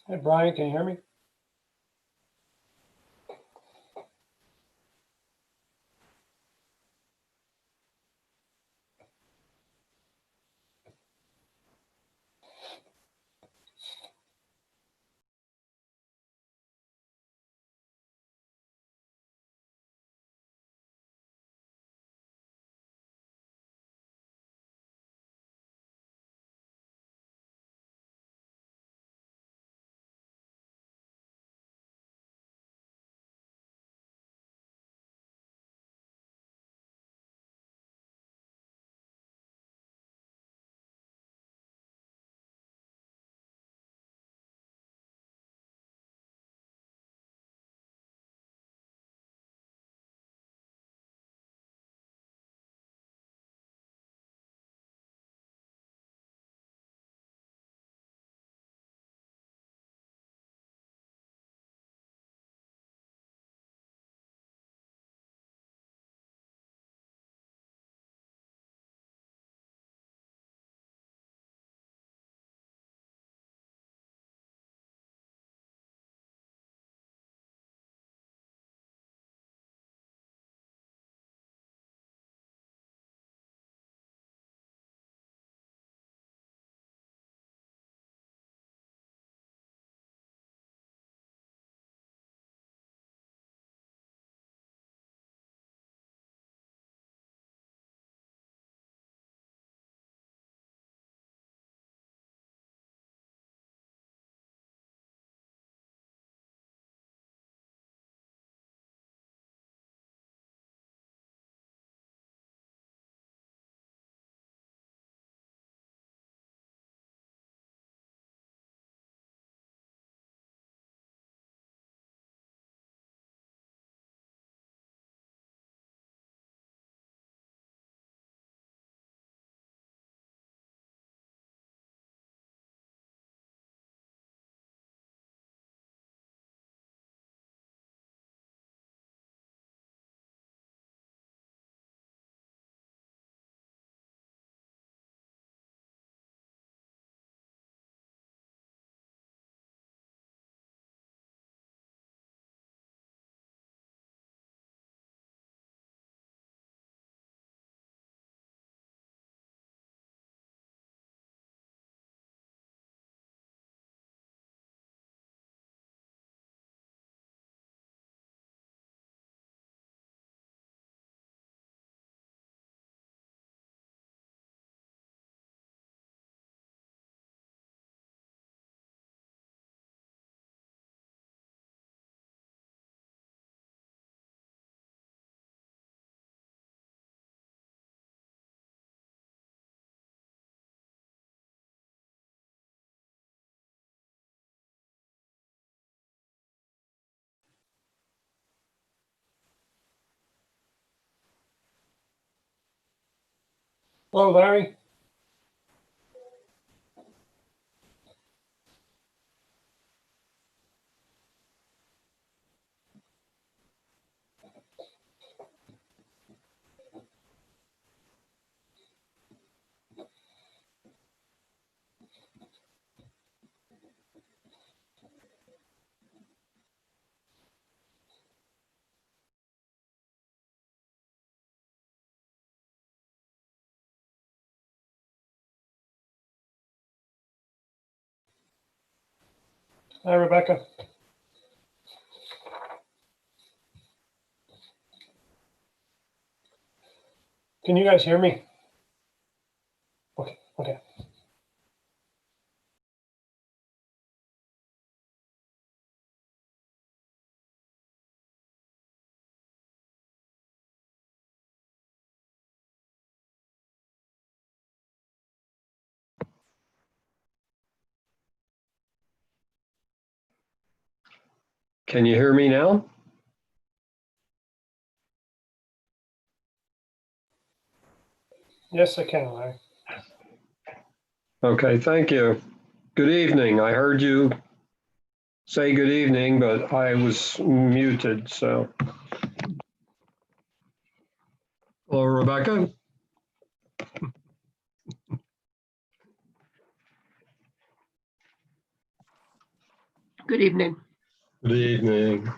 Hey, Brian, can you hear me? Hello, Larry. Hi, Rebecca. Can you guys hear me? Okay, okay. Can you hear me now? Yes, I can, Larry. Okay, thank you. Good evening. I heard you say good evening, but I was muted, so. Hello, Rebecca. Good evening. Good evening.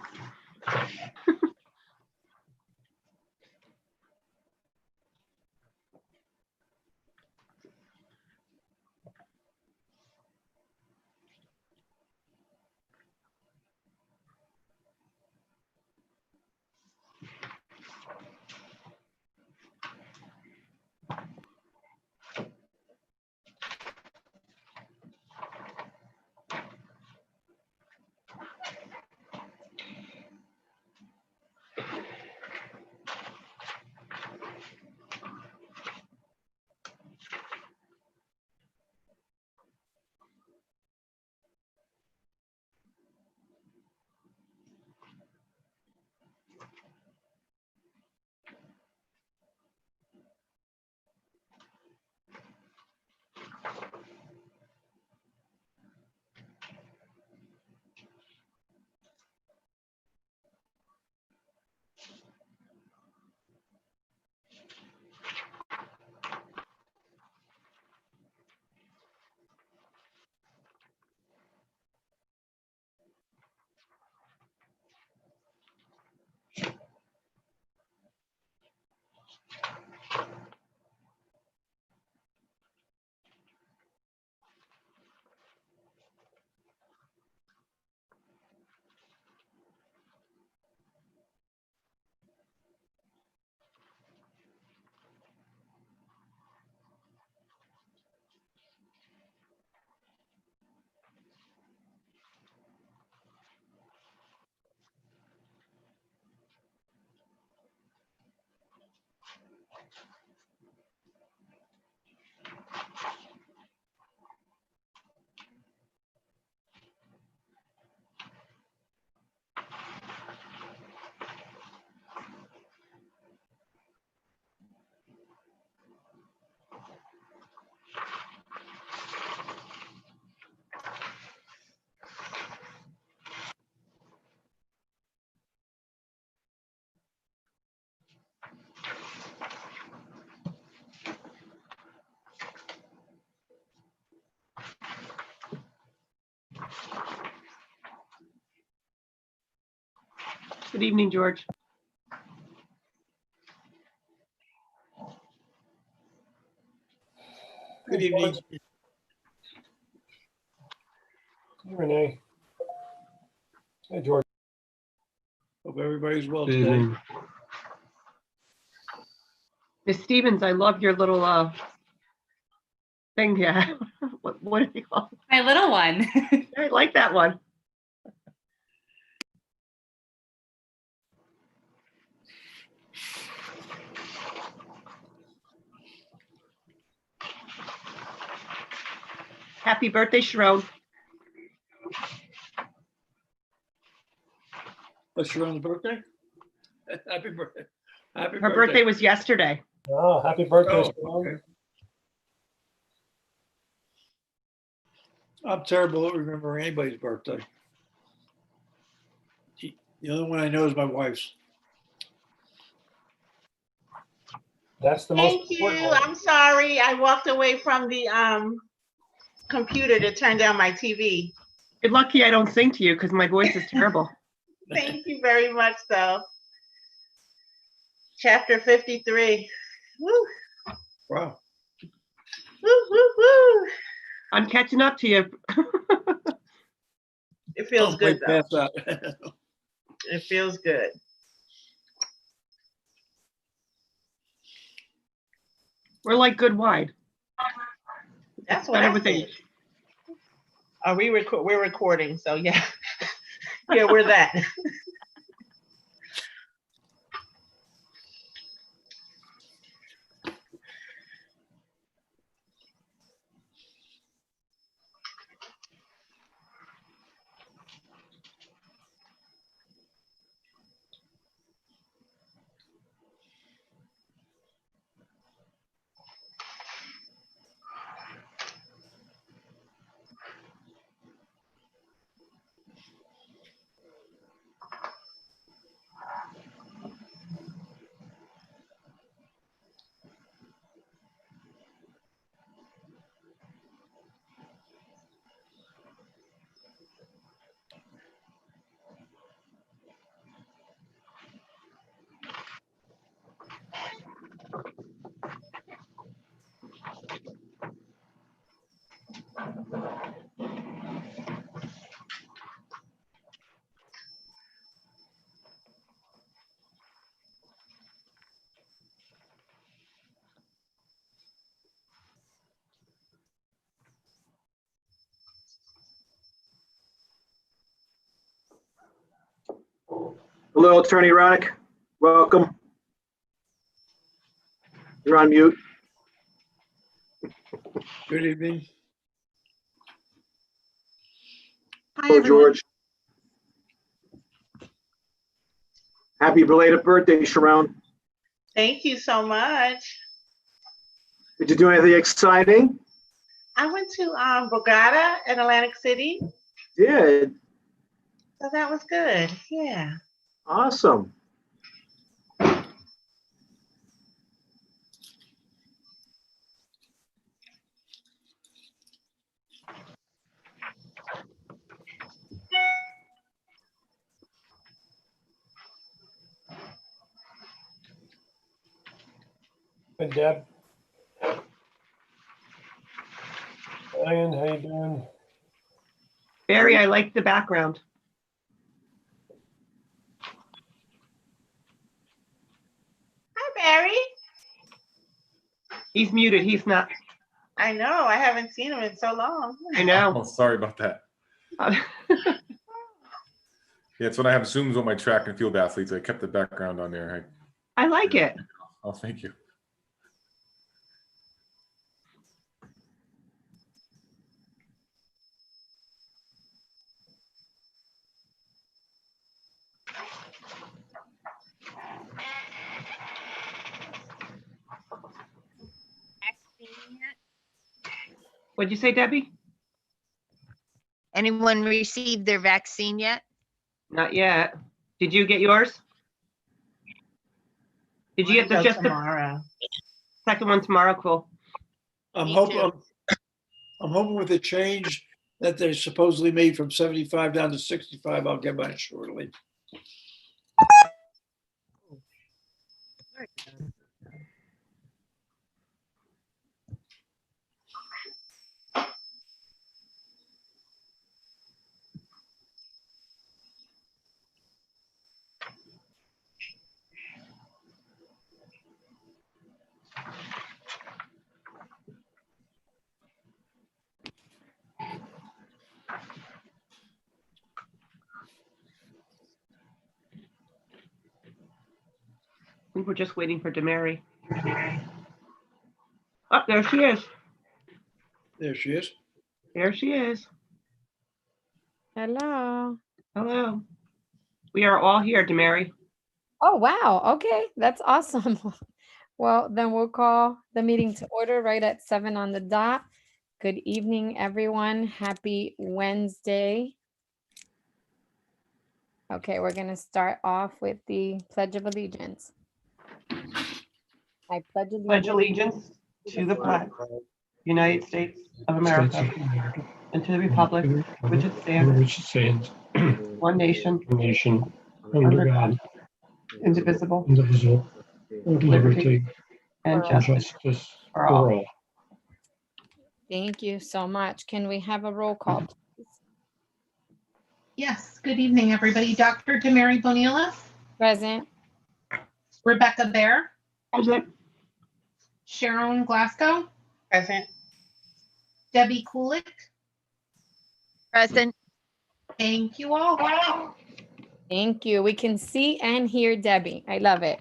Good evening, George. Good evening. Hey, Renee. Hey, George. Hope everybody's well Good today. evening. Miss Stevens, I love your little thing here. What do you call it? My little one. I like that one. Happy birthday, Sharon. What's Sharon's birthday? Happy birthday. Happy Her birthday was yesterday. Oh, happy birthday. Oh, Sharon. okay. I'm terrible at remembering anybody's birthday. The only one I know is my wife's. That's the most Thank you. important one. I'm sorry. I walked away from the computer to turn down my TV. You're lucky I don't sing to you because my voice is terrible. Thank you very much, though. Chapter 53. Woo, Wow. woo, woo, woo. I'm catching up to you. It feels I'm good, way though. past that. It feels good. We're like good wine. That's what Better I with said. age. Are we we're recording, so yeah. Yeah, we're that. Hello, Attorney Ronick. Welcome. You're on mute. Good evening. Hi, Hello, everyone. George. Happy belated birthday, Sharon. Thank you so much. Did you do anything exciting? I went to Bogota in Atlantic City, Did. so that was good. Yeah. Awesome. Hey, Deb. Ryan, how you doing? Barry, I like the background. Hi, Barry. He's muted. He's not. I know. I haven't seen him in so long. I know. Oh, sorry about that. Yeah, it's when I have Zooms with my track and field athletes. I kept the background on there. I like it. Oh, thank you. What'd you say, Debbie? Anyone received their vaccine yet? Not yet. Did you get yours? Did you get Go just the tomorrow? second one tomorrow? Cool. I'm Me hoping, too. I'm hoping with the change that they supposedly made from 75 down to 65, I'll get mine shortly. I think we're just waiting for Demary. Oh, there she is. There she is. There she is. Hello. Hello. We are all here, Demary. Oh, wow. Okay, that's awesome. Well, then we'll call the meeting to order right at 7 on the dot. Good evening, everyone. Happy Wednesday. Okay, we're going to start off with the Pledge of Allegiance. I pledge Pledge allegiance allegiance to the flag, United States of America, and to the republic which it stands, Which stands, one nation, nation, under God, indivisible, indivisible, with liberty and and justice justice for for all. all. Thank you so much. Can we have a roll call, please? Yes, good evening, everybody. Dr. Demary Bonilas, Present. Rebecca Bear, Present. Sharon Glasgow, Present. Debbie Kulik. Present. Thank you all. Thank you. We can see and hear Debbie. I love it.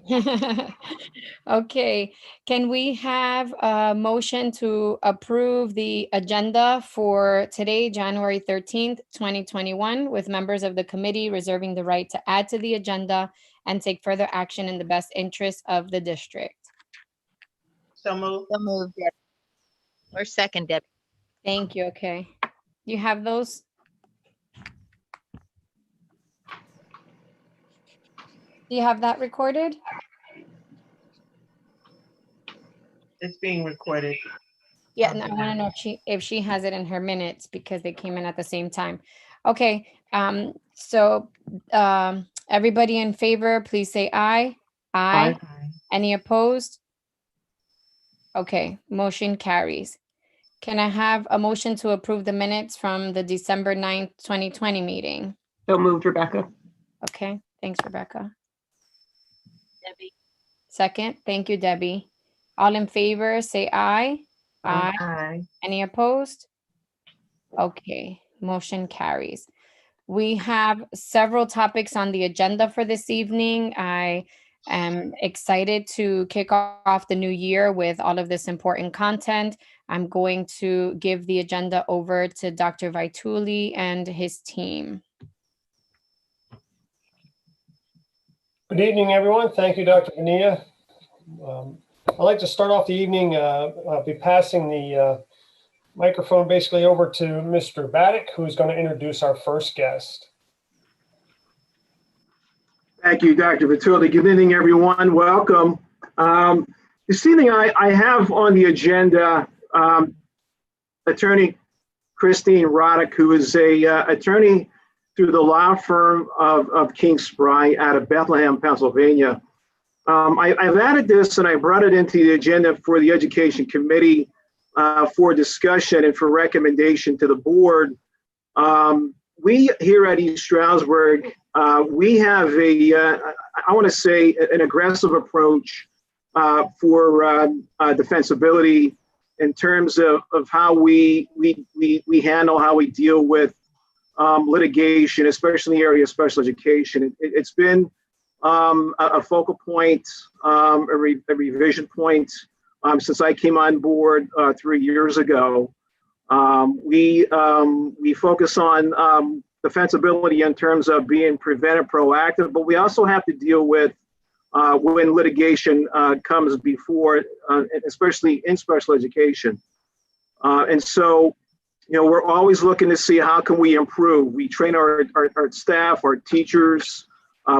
Okay, can we have a motion to approve the agenda for today, January 13th, 2021, with members of the committee reserving the right to add to the agenda and take further action in the best interest of the district? So moved. So moved, Debbie. Or second, Debbie. Thank you. Okay. You have those? Do you have that recorded? It's being recorded. Yeah, and I want to know if she has it in her minutes because they came in at the same time. Okay, so everybody in favor, please say aye. Aye. Any opposed? Okay, motion carries. Can I have a motion to approve the minutes from the December 9th, 2020 meeting? So moved, Rebecca. Okay, thanks, Rebecca. Debbie. Second, thank you, Debbie. All in favor, say aye. Aye. Aye. Any opposed? Okay, motion carries. We have several topics on the agenda for this evening. I am excited to kick off the new year with all of this important content. I'm going to give the agenda over to Dr. Vaituli and his team. Good evening, everyone. Thank you, Dr. Bonilla. I'd like to start off the evening. I'll be passing the microphone basically over to Mr. Baddick, who's going to introduce our first guest. Thank you, Dr. Vituli. Good evening, everyone. Welcome. This evening, I have on the agenda Attorney Christine Roddick, who is a attorney through the law firm of King Spry out of Bethlehem, Pennsylvania. I've added this and I brought it into the agenda for the Education Committee for discussion and for recommendation to the board. We here at East Stroudsburg, we have I want to say an aggressive approach for defensibility in terms of how we handle, how we deal with litigation, especially in the area of special education. It's been a focal point, a revision point since I came on board 3 years ago. We focus on defensibility in terms of being preventive, proactive, but we also have to deal with when litigation comes before, especially in special education. And so, we're always looking to see how can we improve. We train our staff, our teachers,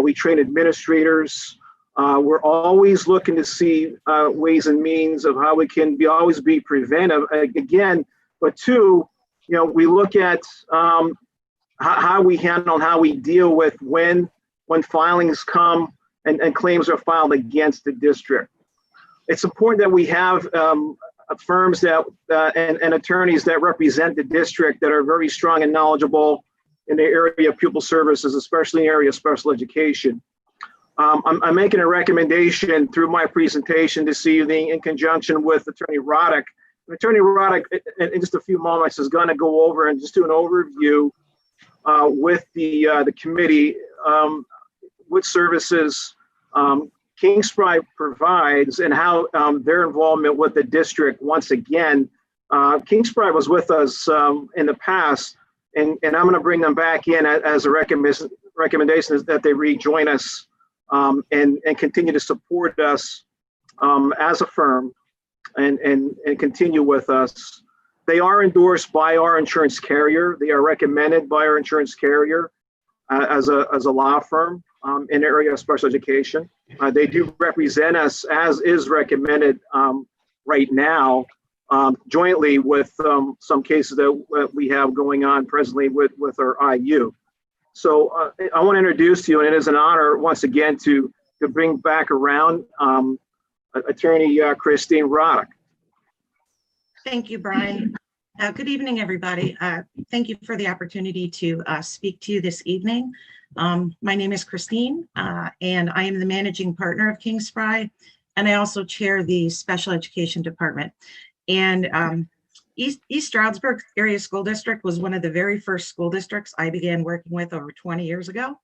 we train administrators. We're always looking to see ways and means of how we can always be preventive again. But two, we look at how we handle, how we deal with when filings come and claims are filed against the district. It's important that we have firms that and attorneys that represent the district that are very strong and knowledgeable in the area of pupil services, especially in the area of special education. I'm making a recommendation through my presentation this evening in conjunction with Attorney Roddick. Attorney Roddick, in just a few moments, is going to go over and just do an overview with the committee, what services King Spry provides and how their involvement with the district. Once again, King Spry was with us in the past, and I'm going to bring them back in as a recommendation is that they rejoin us and continue to support us as a firm and continue with us. They are endorsed by our insurance carrier. They are recommended by our insurance carrier as a law firm in the area of special education. They do represent us as is recommended right now, jointly with some cases that we have going on presently with our IU. So I want to introduce to you, and it is an honor once again to bring back around Attorney Christine Roddick. Thank you, Brian. Good evening, everybody. Thank you for the opportunity to speak to you this evening. My name is Christine, and I am the managing partner of King Spry, and I also chair the special education department. And East Stroudsburg Area School District was one of the very first school districts I began working with over 20 years ago.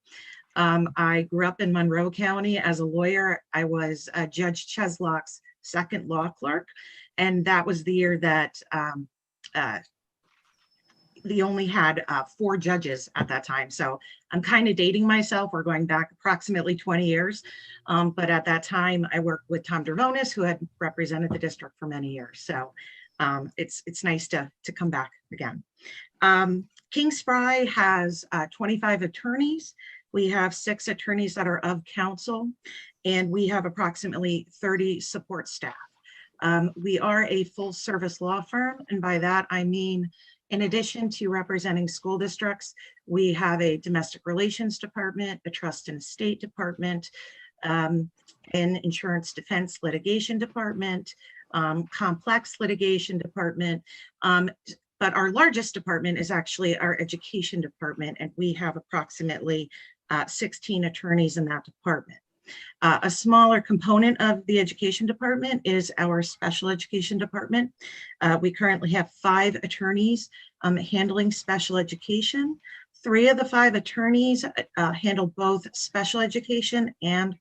I grew up in Monroe County as a lawyer. I was Judge Cheslock's second law clerk, and that was the year that they only had 4 judges at that time. So I'm kind of dating myself. We're going back approximately 20 years. But at that time, I worked with Tom Dervonis, who had represented the district for many years. So it's nice to come back again. King Spry has 25 attorneys. We have 6 attorneys that are of counsel, and we have approximately 30 support staff. We are a full service law firm, and by that I mean, in addition to representing school districts, we have a domestic relations department, a trust and estate department, an insurance defense litigation department, complex litigation department. But our largest department is actually our education department, and we have approximately 16 attorneys in that department. A smaller component of the education department is our special education department. We currently have 5 attorneys handling special education, 3 of the 5 attorneys handle both special education and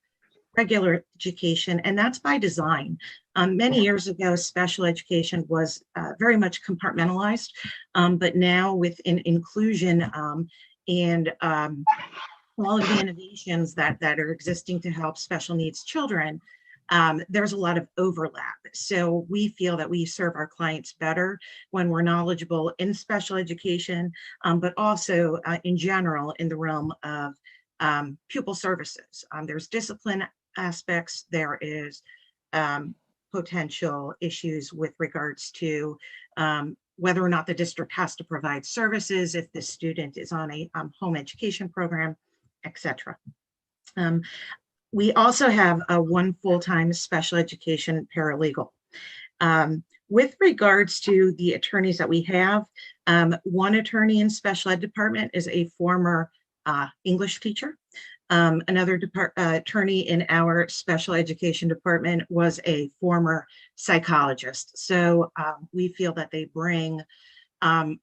regular education, and that's by design. Many years ago, special education was very much compartmentalized, but now with inclusion and all of the innovations that are existing to help special needs children, there's a lot of overlap. So we feel that we serve our clients better when we're knowledgeable in special education, but also in general in the realm of pupil services. There's discipline aspects, there is potential issues with regards to whether or not the district has to provide services if the student is on a home education program, etc. We also have one full-time special education paralegal. With regards to the attorneys that we have, one attorney in special ed department is a former English teacher. Another attorney in our special education department was a former psychologist. So we feel that they bring a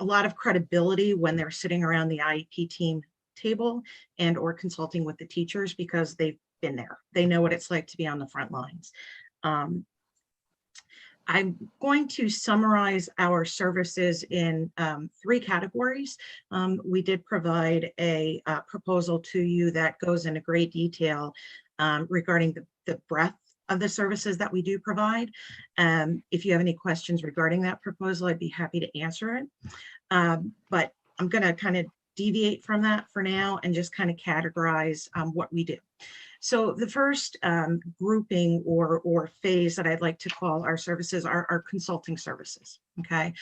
lot of credibility when they're sitting around the IEP team table and or consulting with the teachers, because they've been there. They know what it's like to be on the front lines. I'm going to summarize our services in 3 categories. We did provide a proposal to you that goes into great detail regarding the breadth of the services that we do provide. If you have any questions regarding that proposal, I'd be happy to answer it. But I'm going to kind of deviate from that for now and just kind of categorize what we do. So the first grouping or phase that I'd like to call our services are our consulting services, okay?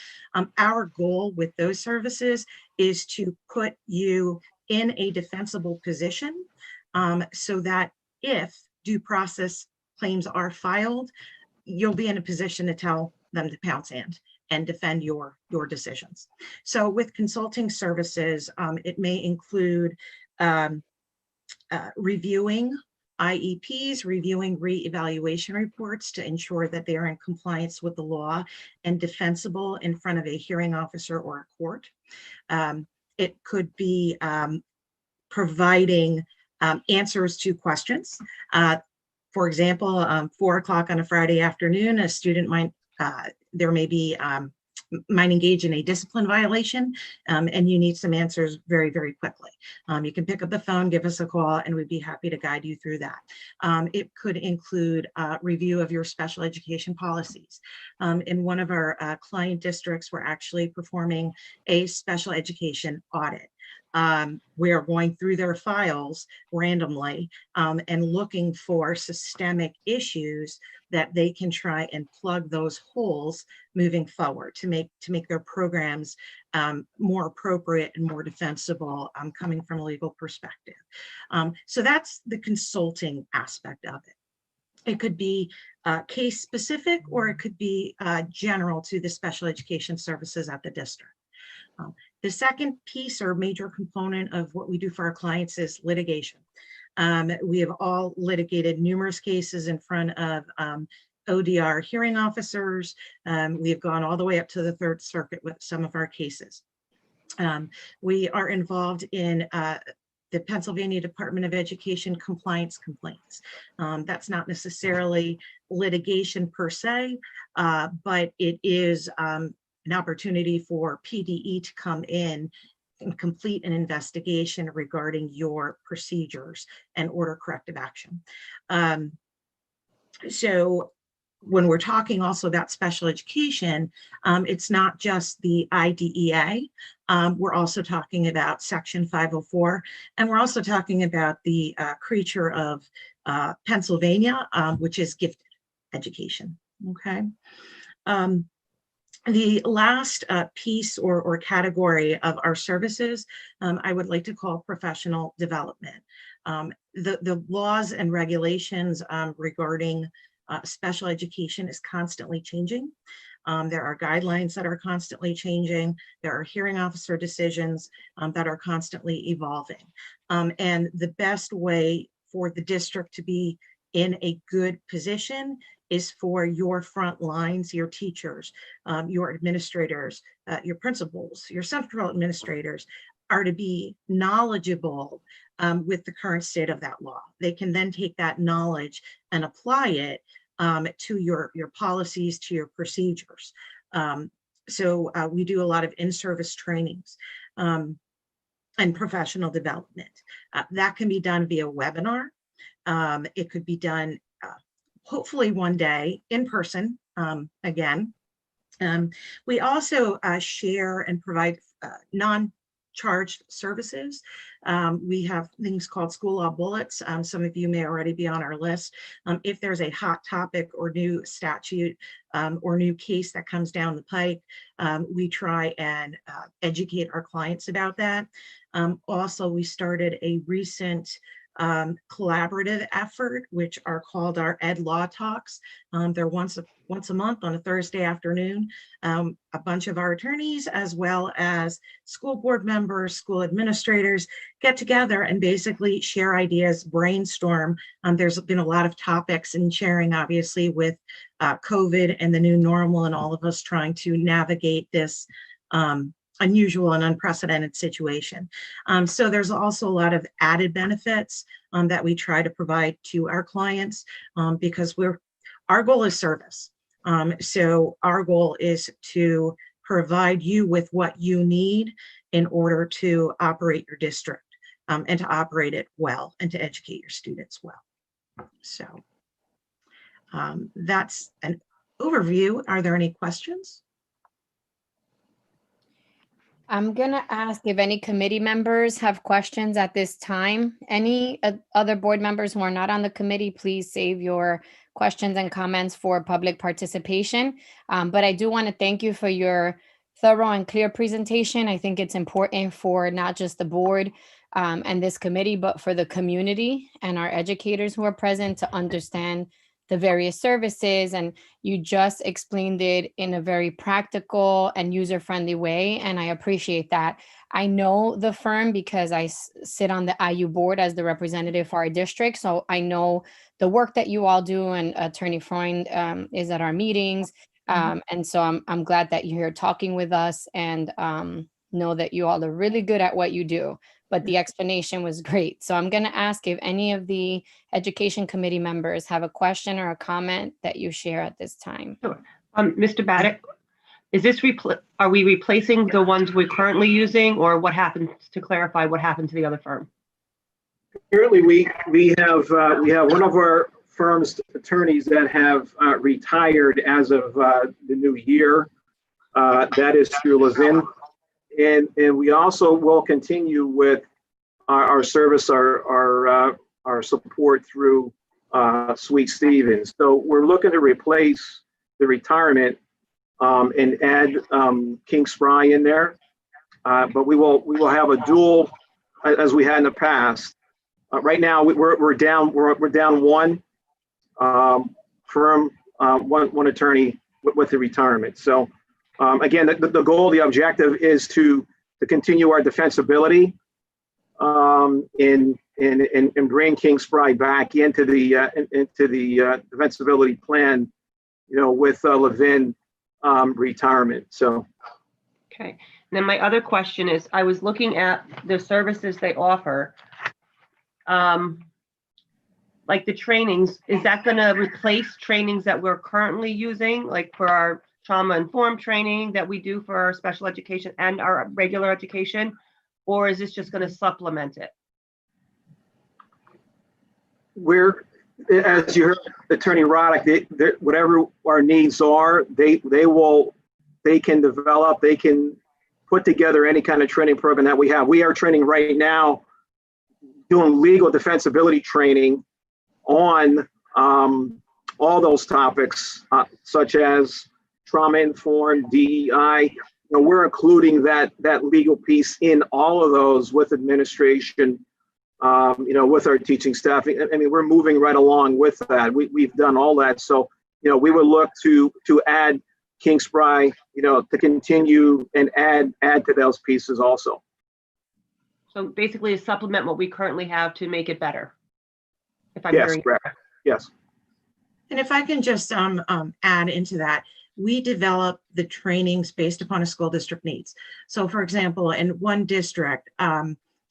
Our goal with those services is to put you in a defensible position so that if due process claims are filed, you'll be in a position to tell them to pounce and defend your decisions. So with consulting services, it may include reviewing IEPs, reviewing re-evaluation reports to ensure that they are in compliance with the law and defensible in front of a hearing officer or a court. It could be providing answers to questions. For example, 4 o'clock on a Friday afternoon, a student might engage in a discipline violation, and you need some answers very, very quickly. You can pick up the phone, give us a call, and we'd be happy to guide you through that. It could include review of your special education policies. In one of our client districts, we're actually performing a special education audit. We are going through their files randomly and looking for systemic issues that they can try and plug those holes moving forward to make their programs more appropriate and more defensible coming from a legal perspective. So that's the consulting aspect of it. It could be case specific, or it could be general to the special education services at the district. The second piece or major component of what we do for our clients is litigation. We have all litigated numerous cases in front of ODR hearing officers. We have gone all the way up to the Third Circuit with some of our cases. We are involved in the Pennsylvania Department of Education compliance complaints. That's not necessarily litigation per se, but it is an opportunity for PDE to come in and complete an investigation regarding your procedures and order corrective action. So when we're talking also about special education, it's not just the IDEA. We're also talking about Section 504, and we're also talking about the creature of Pennsylvania, which is gifted education, okay? The last piece or category of our services, I would like to call professional development. The laws and regulations regarding special education is constantly changing. There are guidelines that are constantly changing. There are hearing officer decisions that are constantly evolving. And the best way for the district to be in a good position is for your front lines, your teachers, your administrators, your principals, your central administrators, are to be knowledgeable with the current state of that law. They can then take that knowledge and apply it to your policies, to your procedures. So we do a lot of in-service trainings and professional development. That can be done via webinar. It could be done hopefully one day in person again. We also share and provide non-charged services. We have things called school law bullets. Some of you may already be on our list. If there's a hot topic or new statute or new case that comes down the pike, we try and educate our clients about that. Also, we started a recent collaborative effort, which are called our Ed Law Talks. They're once a month on a Thursday afternoon. A bunch of our attorneys, as well as school board members, school administrators, get together and basically share ideas, brainstorm. There's been a lot of topics and sharing, obviously, with COVID and the new normal, and all of us trying to navigate this unusual and unprecedented situation. So there's also a lot of added benefits that we try to provide to our clients because our goal is service. So our goal is to provide you with what you need in order to operate your district and to operate it well and to educate your students well. So that's an overview. Are there any questions? I'm gonna ask if any committee members have questions at this time. Any other board members who are not on the committee, please save your questions and comments for public participation. But I do want to thank you for your thorough and clear presentation. I think it's important for not just the board and this committee, but for the community and our educators who are present to understand the various services, and you just explained it in a very practical and user-friendly way, and I appreciate that. I know the firm because I sit on the IU board as the representative for our district, so I know the work that you all do, and Attorney Freund is at our meetings, and so I'm glad that you're here talking with us, and know that you all are really good at what you do. But the explanation was great. So I'm going to ask if any of the education committee members have a question or a comment that you share at this time. Sure. Mr. Baddock, is this are we replacing the ones we're currently using, or what happened, to clarify what happened to the other firm? Currently, we have one of our firm's attorneys that have retired as of the new year. That is through Levin. And we also will continue with our service, our support through Sweet Stevens. So we're looking to replace the retirement and add King Spry in there. But we will have a dual, as we had in the past. Right now we're down one firm, one attorney with the retirement. So. Again, the goal, the objective is to continue our defensibility and bring King Spry back into the defensibility plan, with Levin retirement. So. Okay. And then my other question is, I was looking at the services they offer, like the trainings. Is that going to replace trainings that we're currently using, like for our trauma-informed training that we do for our special education and our regular education, or is this just going to supplement it? As you heard Attorney Roddick, whatever our needs are, they can develop, they can put together any kind of training program that we have. We are training right now, doing legal defensibility training on all those topics, such as trauma-informed, DEI. We're including that legal piece in all of those with administration, with our teaching staff. I mean, we're moving right along with that. We've done all that. So, we would look to add King Spry, to continue and add to those pieces also. So basically to supplement what we currently have to make it better. If I'm Yes, hearing correct. Yes. And if I can just add into that, we develop the trainings based upon a school district needs. So for example, in one district,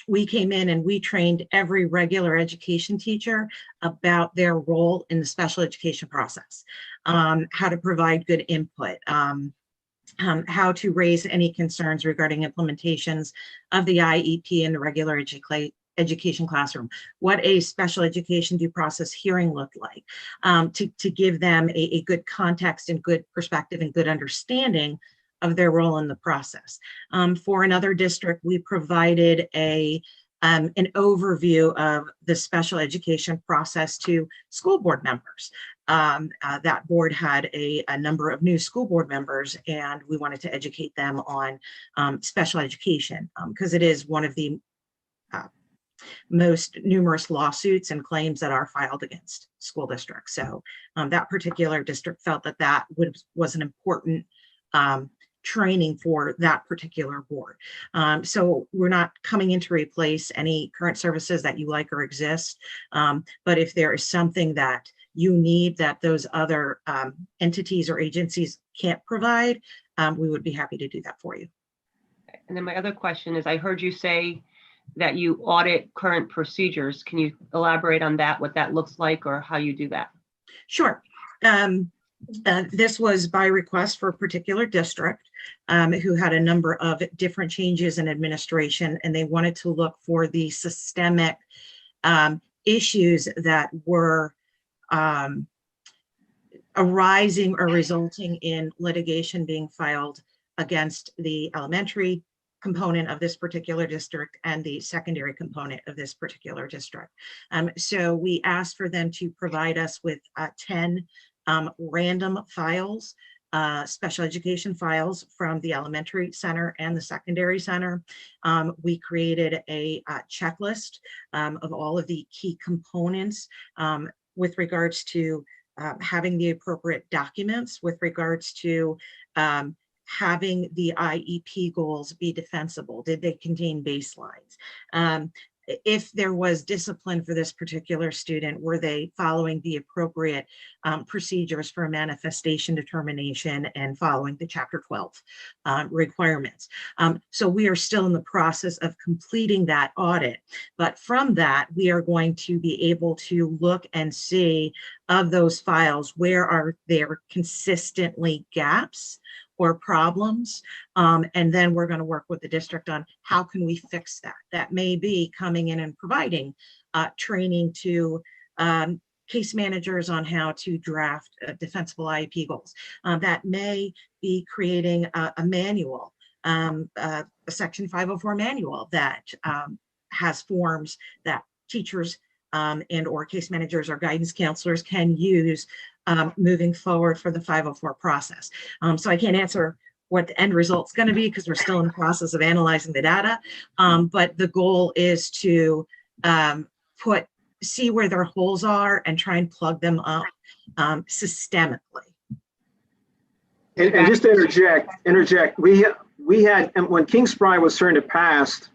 we came in and we trained every regular education teacher about their role in the special education process, how to provide good input, how to raise any concerns regarding implementations of the IEP in the regular education classroom, what a special education due process hearing looked like, to give them a good context and good perspective and good understanding of their role in the process. For another district, we provided an overview of the special education process to school board members. That board had a number of new school board members, and we wanted to educate them on special education because it is one of the most numerous lawsuits and claims that are filed against school districts. So that particular district felt that that was an important training for that particular board. So we're not coming in to replace any current services that you like or exist. But if there is something that you need that those other entities or agencies can't provide, we would be happy to do that for you. And then my other question is, I heard you say that you audit current procedures. Can you elaborate on that, what that looks like, or how you do that? Sure. This was by request for a particular district who had a number of different changes in administration, and they wanted to look for the systemic issues that were arising or resulting in litigation being filed against the elementary component of this particular district and the secondary component of this particular district. So we asked for them to provide us with 10 random files, special education files from the elementary center and the secondary center. We created a checklist of all of the key components with regards to having the appropriate documents, with regards to having the IEP goals be defensible. Did they contain baselines? If there was discipline for this particular student, were they following the appropriate procedures for manifestation determination and following the Chapter 12 requirements? So we are still in the process of completing that audit. But from that, we are going to be able to look and see of those files, where are there consistently gaps or problems, and then we're going to work with the district on how can we fix that. That may be coming in and providing training to case managers on how to draft defensible IEP goals. That may be creating a manual, a Section 504 manual that has forms that teachers and or case managers or guidance counselors can use moving forward for the 504 process. So I can't answer what the end result's going to be because we're still in the process of analyzing the data. But the goal is to see where their holes are and try and plug them up systemically. And just to interject, we had, and when King Spry was turned to pass,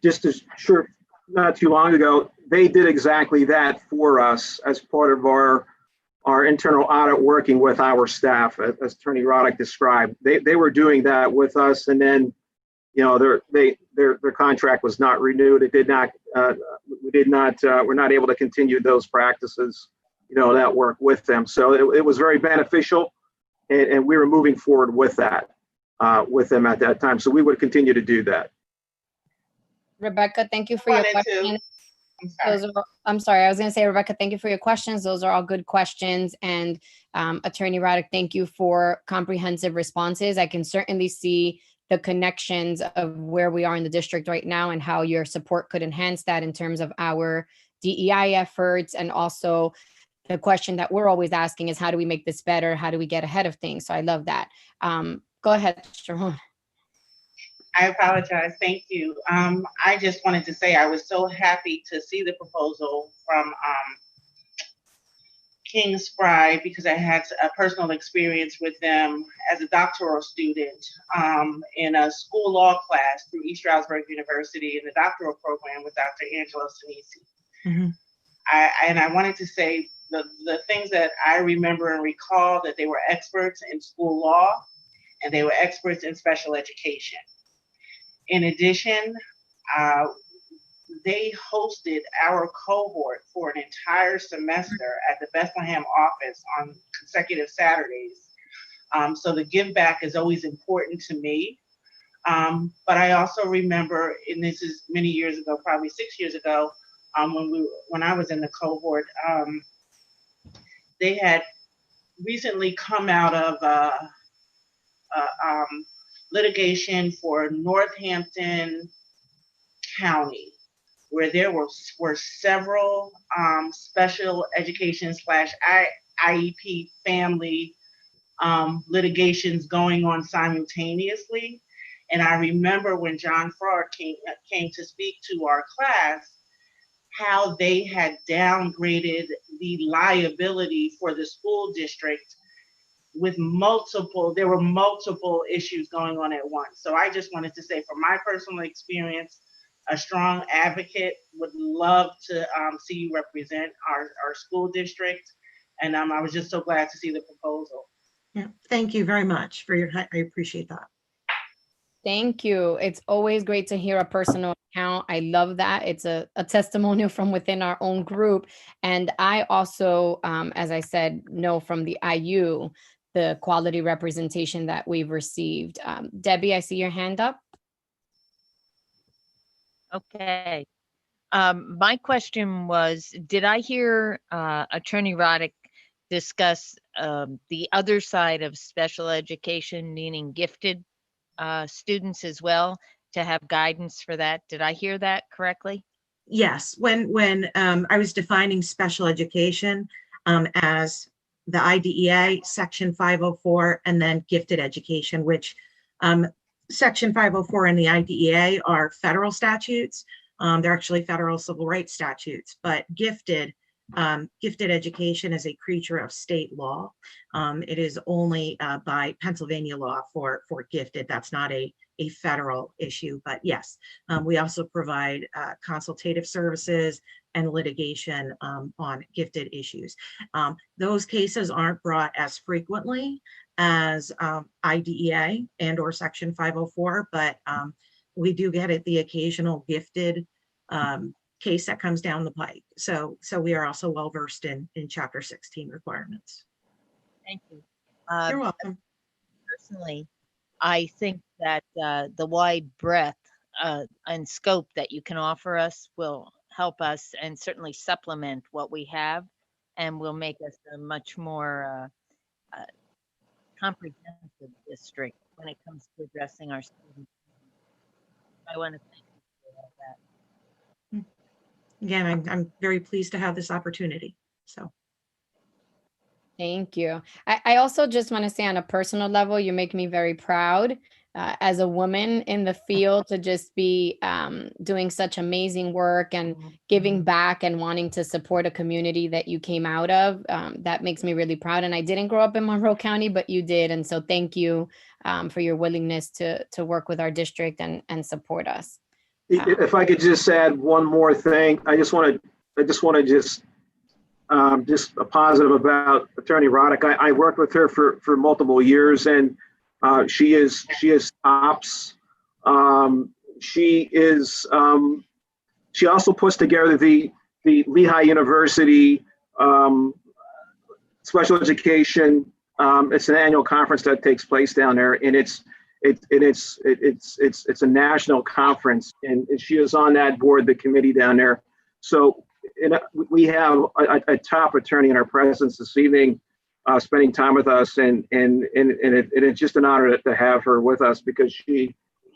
just as sure not too long ago, they did exactly that for us as part of our internal audit, working with our staff, as Attorney Roddick described. They were doing that with us, and then, you know, their contract was not renewed. It did not. We're not able to continue those practices, you know, that work with them. So it was very beneficial, and we were moving forward with that with them at that time. So we would continue to do that. Rebecca, thank you for your question. I'm sorry, I was going to say, Rebecca, thank you for your questions. Those are all good questions. And Attorney Roddick, thank you for comprehensive responses. I can certainly see the connections of where we are in the district right now and how your support could enhance that in terms of our DEI efforts. And also the question that we're always asking is, how do we make this better? How do we get ahead of things? So I love that. Go ahead, Sharon. I apologize. Thank you. I just wanted to say I was so happy to see the proposal from King Spry, because I had a personal experience with them as a doctoral student in a school law class through East Stroudsburg University in the doctoral program with Dr. Angela Sinisi. Mm-hmm. I wanted to say the things that I remember and recall, that they were experts in school law and they were experts in special education. In addition, they hosted our cohort for an entire semester at the Bethlehem office on consecutive Saturdays. So the give back is always important to me. But I also remember, and this is many years ago, probably 6 years ago, when I was in the cohort, they had recently come out of litigation for Northampton County, where there were several special education / IEP family litigations going on simultaneously. And I remember when John Farrar came to speak to our class, how they had downgraded the liability for the school district with there were multiple issues going on at once. So I just wanted to say, from my personal experience, a strong advocate, would love to see you represent our school district. And I was just so glad to see the proposal. Yeah, thank you very much for I appreciate that. Thank you. It's always great to hear a personal account. I love that. It's a testimonial from within our own group. And I also, as I said, know from the IU, the quality representation that we've received. Debbie, I see your hand up. Okay. My question was, did I hear Attorney Roddick discuss the other side of special education, meaning gifted students as well, to have guidance for that? Did I hear that correctly? Yes, when I was defining special education as the IDEA, Section 504, and then gifted education, which Section 504 and the IDEA are federal statutes. They're actually federal civil rights statutes, but gifted education is a creature of state law. It is only by Pennsylvania law for gifted. That's not a federal issue, but yes, we also provide consultative services and litigation on gifted issues. Those cases aren't brought as frequently as IDEA and or Section 504, but we do get the occasional gifted case that comes down the pike. So we are also well versed in Chapter 16 requirements. Thank you. You're welcome. Personally, I think that the wide breadth and scope that you can offer us will help us and certainly supplement what we have, and will make us a much more comprehensive district when it comes to addressing our students. I want to thank you for all that. Again, I'm very pleased to have this opportunity. So. Thank you. I also just want to say, on a personal level, you make me very proud as a woman in the field to just be doing such amazing work and giving back and wanting to support a community that you came out of. That makes me really proud. And I didn't grow up in Monroe County, but you did. And so thank you for your willingness to work with our district and support us. If I could just add one more thing, I just want to just a positive about Attorney Roddick. I worked with her for multiple years, and she is tops. She also puts together the Lehigh University special education. It's an annual conference that takes place down there, and it's a national conference, and she is on that board, the committee down there. So we have a top attorney in our presence this evening, spending time with us, and it's just an honor to have her with us, because she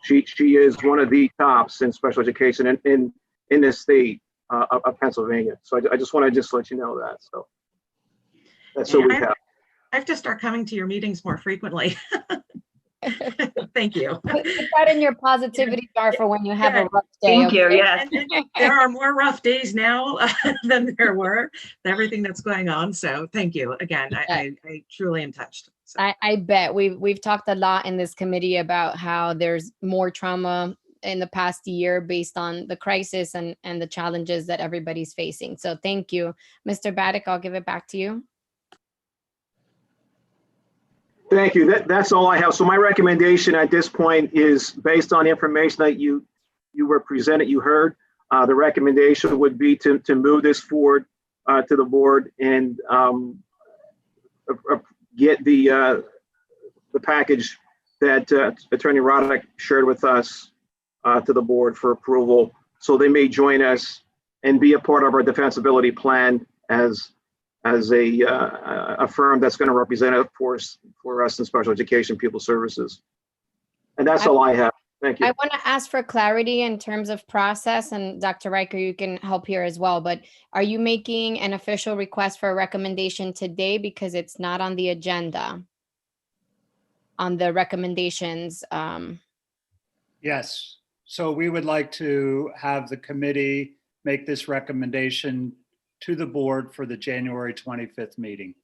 is one of the tops in special education in this state of Pennsylvania. So I just want to let you know that. So that's what we have. I have to start coming to your meetings more frequently. Thank you. Put that in your positivity jar for when you have a rough day. Thank you. Yes. There are more rough days now than there were, everything that's going on. So thank you again. I truly am touched. So. I bet we've talked a lot in this committee about how there's more trauma in the past year based on the crisis and the challenges that everybody's facing. So thank you. Mr. Baddick, I'll give it back to you. Thank you. That's all I have. So my recommendation at this point is based on information that you were presented, you heard. The recommendation would be to move this forward to the board and get the package that Attorney Roddick shared with us to the board for approval. So they may join us and be a part of our defensibility plan as a firm that's going to represent it for us in special education pupil services. And that's all I have. Thank you. I want to ask for clarity in terms of process, and Dr. Riker, you can help here as well, but are you making an official request for a recommendation today because it's not on the agenda on the recommendations? Yes. So we would like to have the committee make this recommendation to the board for the January 25th meeting.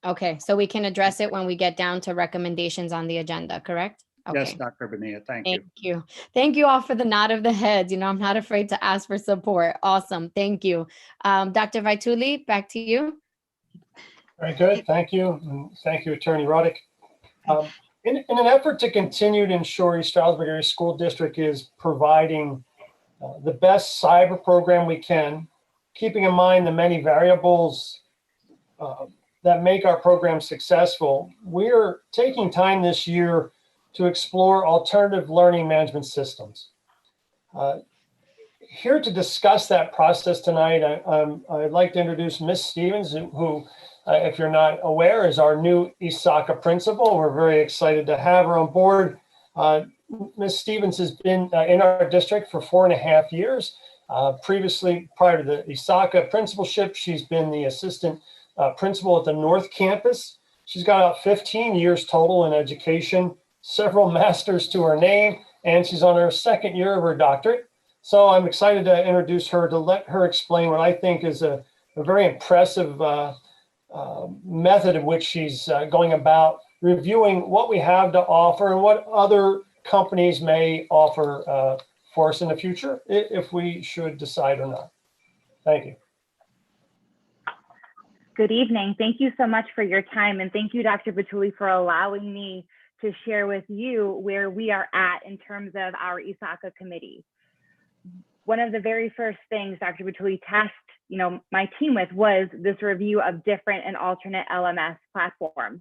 Okay, so we can address it when we get down to recommendations on the agenda, correct? Okay. Yes, Dr. Bonilla, thank you. Thank you. Thank you all for the nod of the heads. You know, I'm not afraid to ask for support. Awesome. Thank you. Dr. Vaituli, back to you. Very good. Thank you. And thank you, Attorney Roddick. In an effort to continue to ensure East Stroudsburg Area School District is providing the best cyber program we can, keeping in mind the many variables that make our program successful, we're taking time this year to explore alternative learning management systems. Here to discuss that process tonight, I'd like to introduce Ms. Stevens, who, if you're not aware, is our new ESACA principal. We're very excited to have her on board. Ms. Stevens has been in our district for 4.5 years. Previously, prior to the ESACA principalship, she's been the assistant principal at the North Campus. She's got about 15 years total in education, several masters to her name, and she's on her 2nd year of her doctorate. So I'm excited to introduce her, to let her explain what I think is a very impressive method in which she's going about reviewing what we have to offer and what other companies may offer for us in the future, if we should decide or not. Thank you. Good evening. Thank you so much for your time. And thank you, Dr. Batuli, for allowing me to share with you where we are at in terms of our ESACA committee. One of the very first things Dr. Batuli tasked my team with was this review of different and alternate LMS platforms.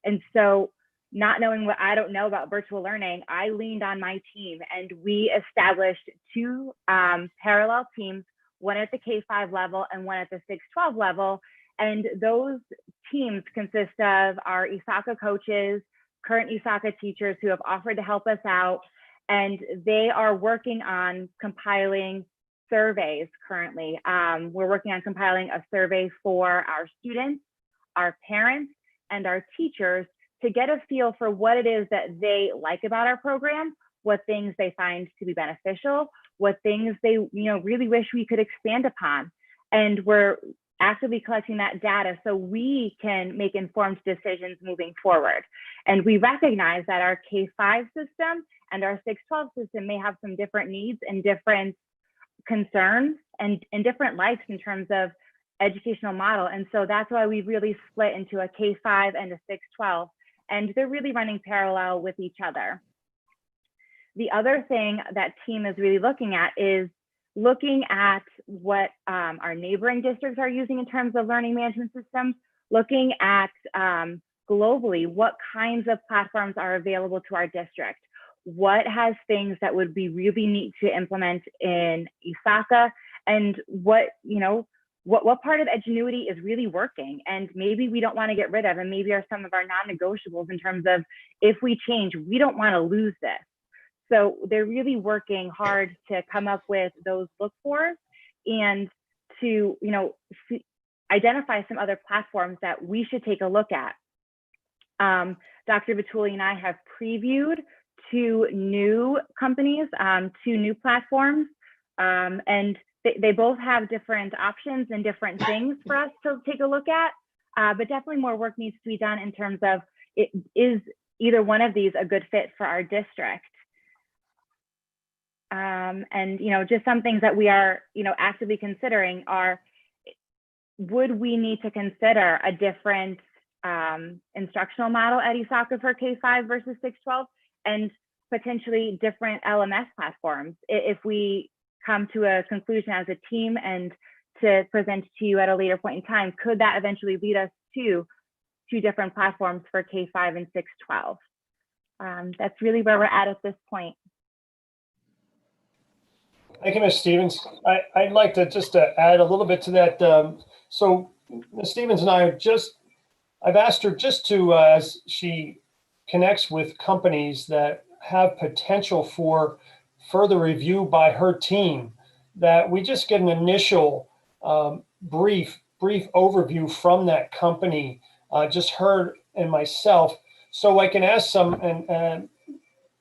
And so, not knowing what I don't know about virtual learning, I leaned on my team and we established 2 parallel teams, one at the K-5 level and one at the 6-12 level. And those teams consist of our ESACA coaches, current ESACA teachers who have offered to help us out, and they are working on compiling surveys currently. We're working on compiling a survey for our students, our parents, and our teachers to get a feel for what it is that they like about our program, what things they find to be beneficial, what things they really wish we could expand upon. And we're actively collecting that data so we can make informed decisions moving forward. And we recognize that our K-5 system and our 6-12 system may have some different needs and different concerns and different likes in terms of educational model. And so that's why we really split into a K-5 and a 6-12, and they're really running parallel with each other. The other thing that team is really looking at is looking at what our neighboring districts are using in terms of learning management systems, looking at globally what kinds of platforms are available to our district, what has things that would be really neat to implement in ESACA, and what part of Edgenuity is really working and maybe we don't want to get rid of, and maybe are some of our non-negotiables in terms of if we change, we don't want to lose this. So they're really working hard to come up with those look-fors and to identify some other platforms that we should take a look at. Dr. Batuli and I have previewed 2 new companies, 2 new platforms, and they both have different options and different things for us to take a look at, but definitely more work needs to be done in terms of is either one of these a good fit for our district. And, just some things that we are, actively considering are, would we need to consider a different instructional model at ESACA for K-5 versus 6-12, and potentially different LMS platforms if we come to a conclusion as a team and to present to you at a later point in time? Could that eventually lead us to 2 different platforms for K-5 and 6-12? That's really where we're at this point. Thank you, Ms. Stevens. I'd like to just add a little bit to that. So Ms. Stevens and I've asked her just to, as she connects with companies that have potential for further review by her team, that we just get an initial brief overview from that company, just her and myself, so I can ask some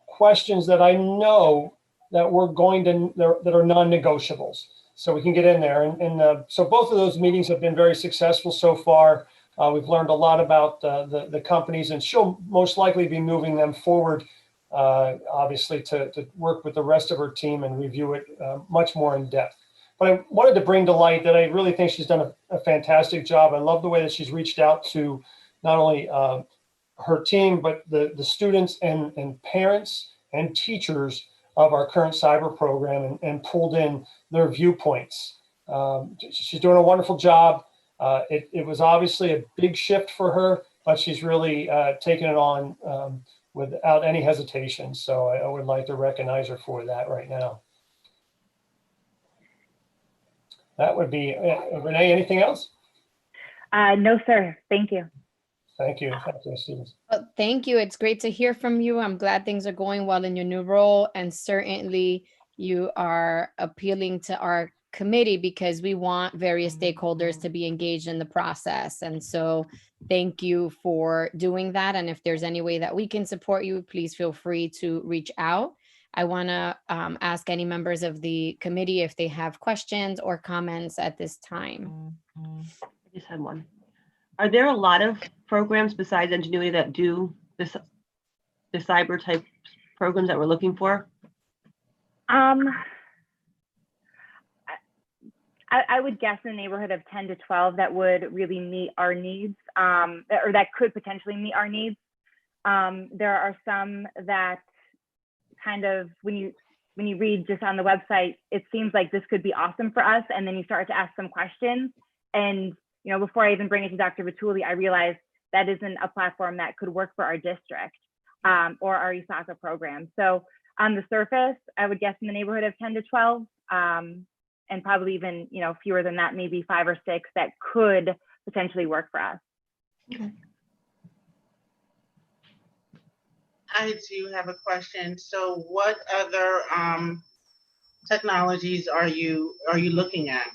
questions that I know that we're going to, that are non-negotiables. So we can get in there. And so both of those meetings have been very successful so far. We've learned a lot about the companies, and she'll most likely be moving them forward, obviously, to work with the rest of her team and review it much more in depth. But I wanted to bring to light that I really think she's done a fantastic job. I love the way that she's reached out to not only her team, but the students and parents and teachers of our current cyber program, and pulled in their viewpoints. She's doing a wonderful job. It was obviously a big shift for her, but she's really taken it on without any hesitation. So I would like to recognize her for that right now. That would be, Renee, anything else? No, sir. Thank you. Thank you. Thank you, Stevens. Well, thank you. It's great to hear from you. I'm glad things are going well in your new role. And certainly you are appealing to our committee because we want various stakeholders to be engaged in the process. And so thank you for doing that. And if there's any way that we can support you, please feel free to reach out. I want to ask any members of the committee if they have questions or comments at this time. I just had one. Are there a lot of programs besides Ingenuity that do the cyber type programs that we're looking for? I would guess in the neighborhood of 10 to 12 that would really meet our needs, or that could potentially meet our needs. There are some that kind of, when you read just on the website, it seems like this could be awesome for us. And then you start to ask some questions. And before I even bring it to Dr. Vituli, I realized that isn't a platform that could work for our district or our ESACA program. So on the surface, I would guess in the neighborhood of 10 to 12, and probably even fewer than that, maybe 5 or 6 that could potentially work for us. Okay. I do have a question. So what other technologies are you looking at?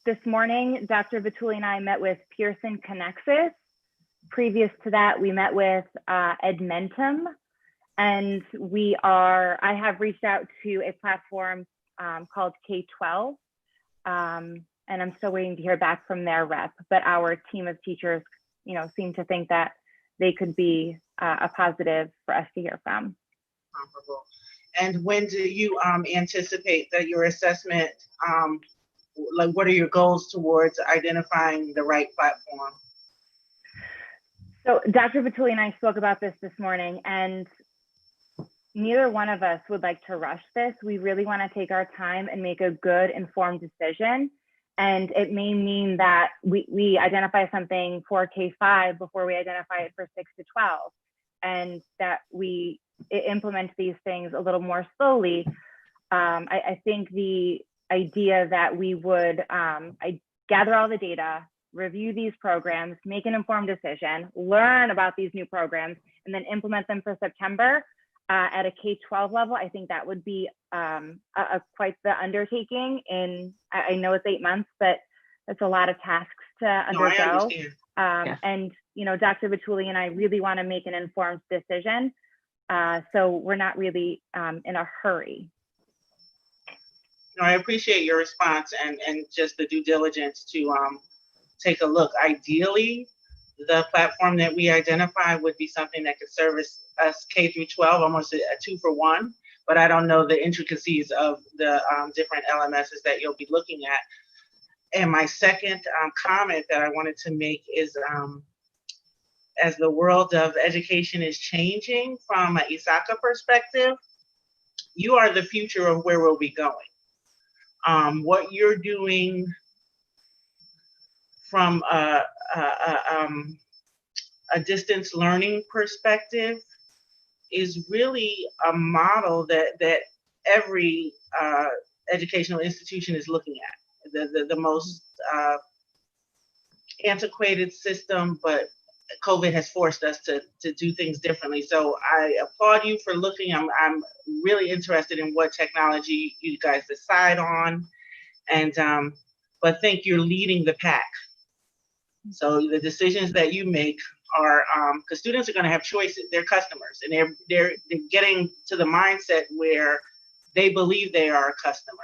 This morning, Dr. Vituli and I met with Pearson Connexus. Previous to that, we met with Edmentum, and I have reached out to a platform called K-12, and I'm still waiting to hear back from their rep, but our team of teachers, seem to think that they could be a positive for us to hear from. Comparable. And when do you anticipate that your assessment, what are your goals towards identifying the right platform? So Dr. Vituli and I spoke about this morning, and neither one of us would like to rush this. We really want to take our time and make a good informed decision. And it may mean that we identify something for K-5 before we identify it for 6 to 12, and that we implement these things a little more slowly. I think the idea that we would gather all the data, review these programs, make an informed decision, learn about these new programs, and then implement them for September at a K-12 level, I think that would be quite the undertaking. I know it's 8 months, but it's a lot of tasks to undergo. I understand. Yes. And Dr. Vituli and I really want to make an informed decision, so we're not really in a hurry. No, I appreciate your response and just the due diligence to take a look. Ideally, the platform that we identified would be something that could service us K through 12, almost a 2-for-1. But I don't know the intricacies of the different LMSs that you'll be looking at. And my second comment that I wanted to make is, as the world of education is changing from an ESACA perspective, you are the future of where we'll be going. What you're doing from a distance learning perspective is really a model that every educational institution is looking at. The most antiquated system, but COVID has forced us to do things differently. So I applaud you for looking. I'm really interested in what technology you guys decide on, and but think you're leading the pack. So the decisions that you make are, because students are going to have choices. They're customers, and they're getting to the mindset where they believe they are a customer,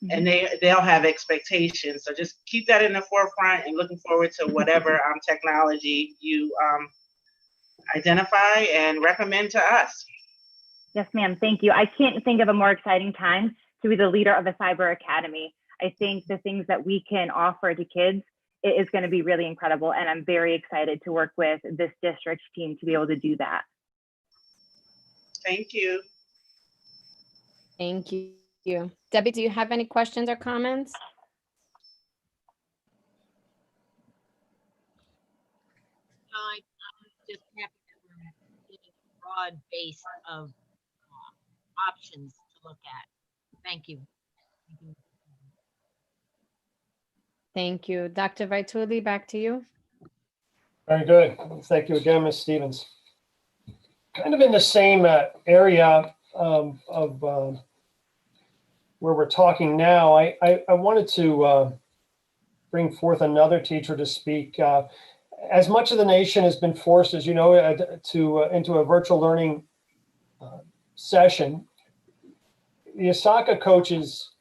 and they'll have expectations. So just keep that in the forefront, and looking forward to whatever technology you identify and recommend to us. Yes, ma'am. Thank you. I can't think of a more exciting time to be the leader of a cyber academy. I think the things that we can offer to kids is going to be really incredible. And I'm very excited to work with this district team to be able to do that. Thank you. Thank you. Debbie, do you have any questions or comments? I'm just happy that we're getting a broad base of options to look at. Thank you. Thank you. Dr. Vaituli, back to you. Very good. Thank you again, Ms. Stevens. Kind of in the same area of where we're talking now, I wanted to bring forth another teacher to speak. As much of the nation has been forced, as you know, into a virtual learning session, the ESACA coaches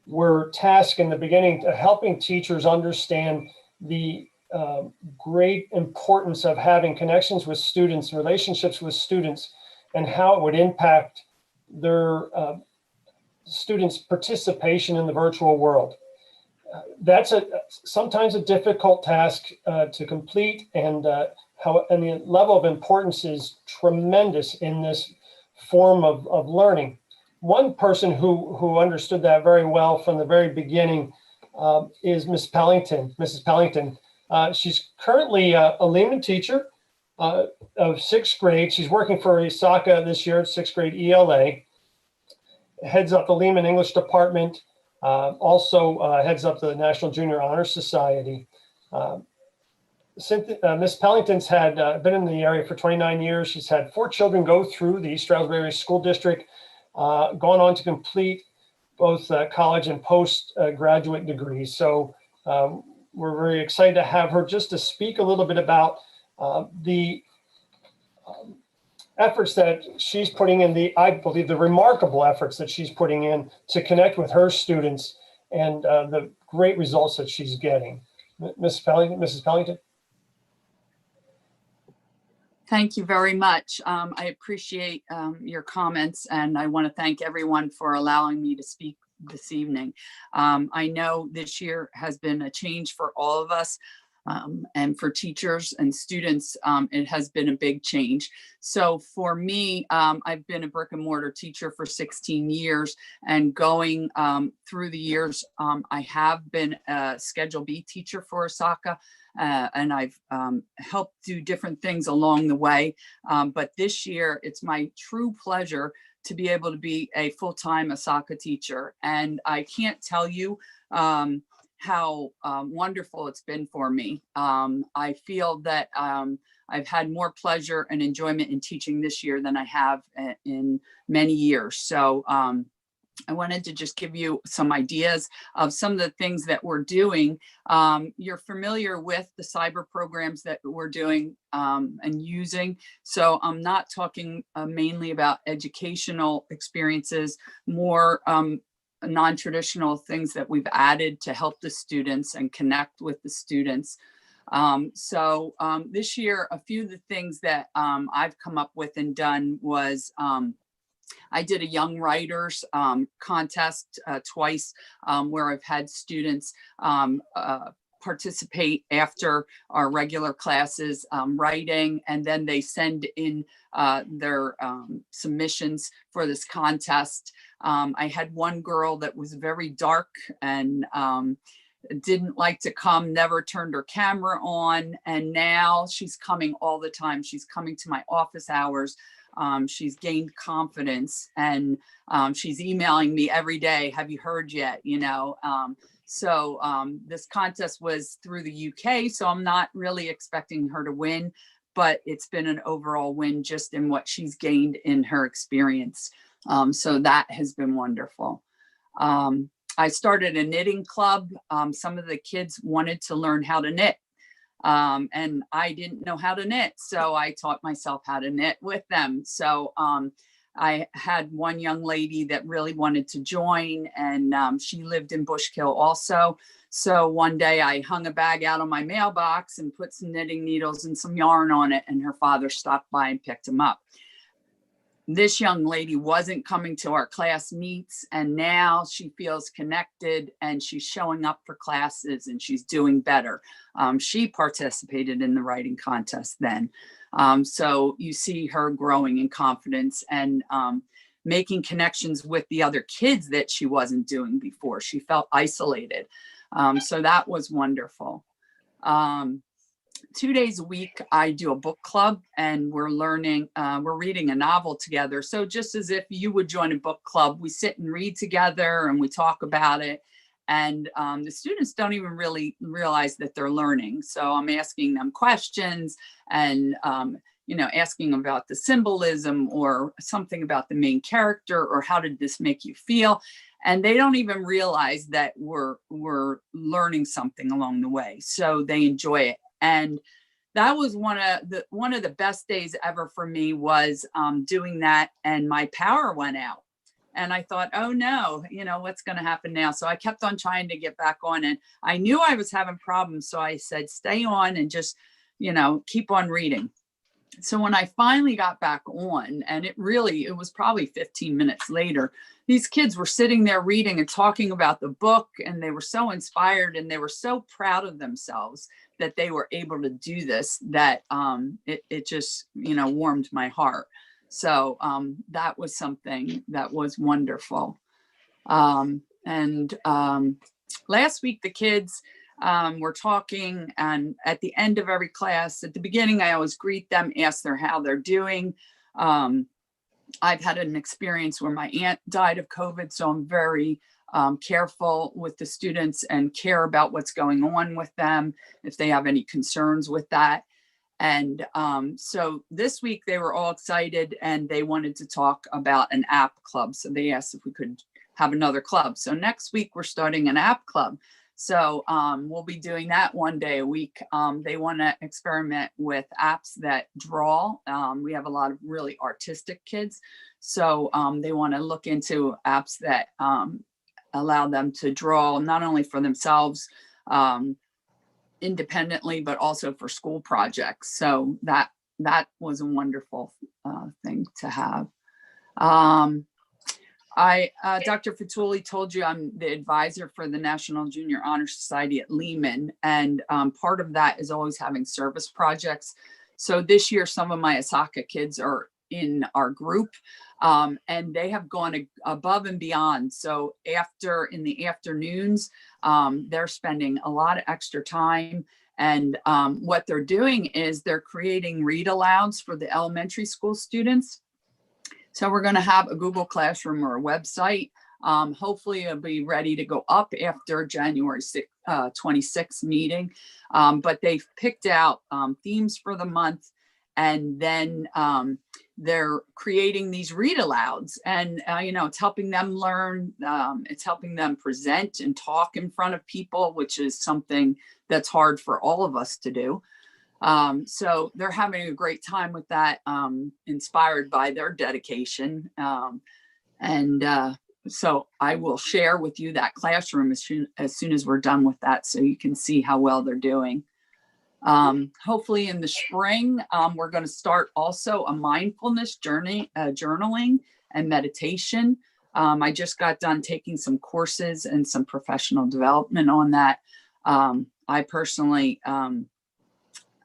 were tasked in the beginning to helping teachers understand the great importance of having connections with students, relationships with students, and how it would impact their students' participation in the virtual world. That's sometimes a difficult task to complete, and the level of importance is tremendous in this form of learning. One person who understood that very well from the very beginning is Mrs. Pellington. She's currently a Lehman teacher of 6th grade. She's working for ESACA this year, 6th grade ELA. Heads up the Lehman English department. Also heads up the National Junior Honor Society. Miss Pellington's had been in the area for 29 years. She's had 4 children go through the East Stroudsburg School District, gone on to complete both college and postgraduate degrees. So we're very excited to have her just to speak a little bit about the efforts that she's putting in, I believe the remarkable efforts that she's putting in to connect with her students, and the great results that she's getting. Mrs. Pellington. Thank you very much. I appreciate your comments, and I want to thank everyone for allowing me to speak this evening. I know this year has been a change for all of us, and for teachers and students, it has been a big change. So for me, I've been a brick and mortar teacher for 16 years, and going through the years, I have been a Schedule B teacher for ESACA. And I've helped do different things along the way. But this year, it's my true pleasure to be able to be a full-time ESACA teacher. And I can't tell you how wonderful it's been for me. I feel that I've had more pleasure and enjoyment in teaching this year than I have in many years. So I wanted to just give you some ideas of some of the things that we're doing. You're familiar with the cyber programs that we're doing and using. So I'm not talking mainly about educational experiences, more non-traditional things that we've added to help the students and connect with the students. This year, a few of the things that I've come up with and done was I did a young writers contest twice where I've had students participate after our regular classes writing, and then they send in their submissions for this contest. I had one girl that was very dark and didn't like to come, never turned her camera on, and now she's coming all the time. She's coming to my office hours. She's gained confidence, and she's emailing me every day. Have you heard yet? You know, this contest was through the UK, so I'm not really expecting her to win, but it's been an overall win just in what she's gained in her experience. So that has been wonderful. I started a knitting club. Some of the kids wanted to learn how to knit. And I didn't know how to knit, so I taught myself how to knit with them. So I had one young lady that really wanted to join, and she lived in Bushkill also. So one day I hung a bag out on my mailbox and put some knitting needles and some yarn on it, and her father stopped by and picked him up. This young lady wasn't coming to our class meets, and now she feels connected and she's showing up for classes and she's doing better. She participated in the writing contest then. So you see her growing in confidence and making connections with the other kids that she wasn't doing before. She felt isolated. So that was wonderful. 2 days a week, I do a book club, and we're reading a novel together. So just as if you would join a book club, we sit and read together and we talk about it. And the students don't even really realize that they're learning. So I'm asking them questions and, asking about the symbolism or something about the main character, or how did this make you feel? And they don't even realize that we're learning something along the way. So they enjoy it. And that was one of the best days ever for me, was doing that, and my power went out. And I thought, oh no, what's going to happen now? So I kept on trying to get back on, and I knew I was having problems. So I said, stay on and just, keep on reading. So when I finally got back on, and it was probably 15 minutes later, these kids were sitting there reading and talking about the book, and they were so inspired and they were so proud of themselves that they were able to do this, that it just, warmed my heart. So that was something that was wonderful. Last week, the kids were talking, and at the end of every class, at the beginning, I always greet them, ask them how they're doing. I've had an experience where my aunt died of COVID, so I'm very careful with the students and care about what's going on with them, if they have any concerns with that. And so this week they were all excited and they wanted to talk about an app club. So they asked if we could have another club. So next week we're starting an app club. So we'll be doing that one day a week. They want to experiment with apps that draw. We have a lot of really artistic kids. So they want to look into apps that allow them to draw not only for themselves independently, but also for school projects. So that was a wonderful thing to have. Dr. Fatuli told you I'm the advisor for the National Junior Honor Society at Lehman, and part of that is always having service projects. So this year, some of my ESACA kids are in our group, and they have gone above and beyond. So in the afternoons, they're spending a lot of extra time. And what they're doing is they're creating read alouds for the elementary school students. So we're going to have a Google Classroom or a website. Hopefully it'll be ready to go up after January 26th meeting. But they've picked out themes for the month, and then they're creating these read alouds, and it's helping them learn. It's helping them present and talk in front of people, which is something that's hard for all of us to do. So they're having a great time with that, inspired by their dedication. So I will share with you that classroom as soon as we're done with that, so you can see how well they're doing. Hopefully in the spring, we're going to start also a mindfulness journey, journaling and meditation. I just got done taking some courses and some professional development on that. I personally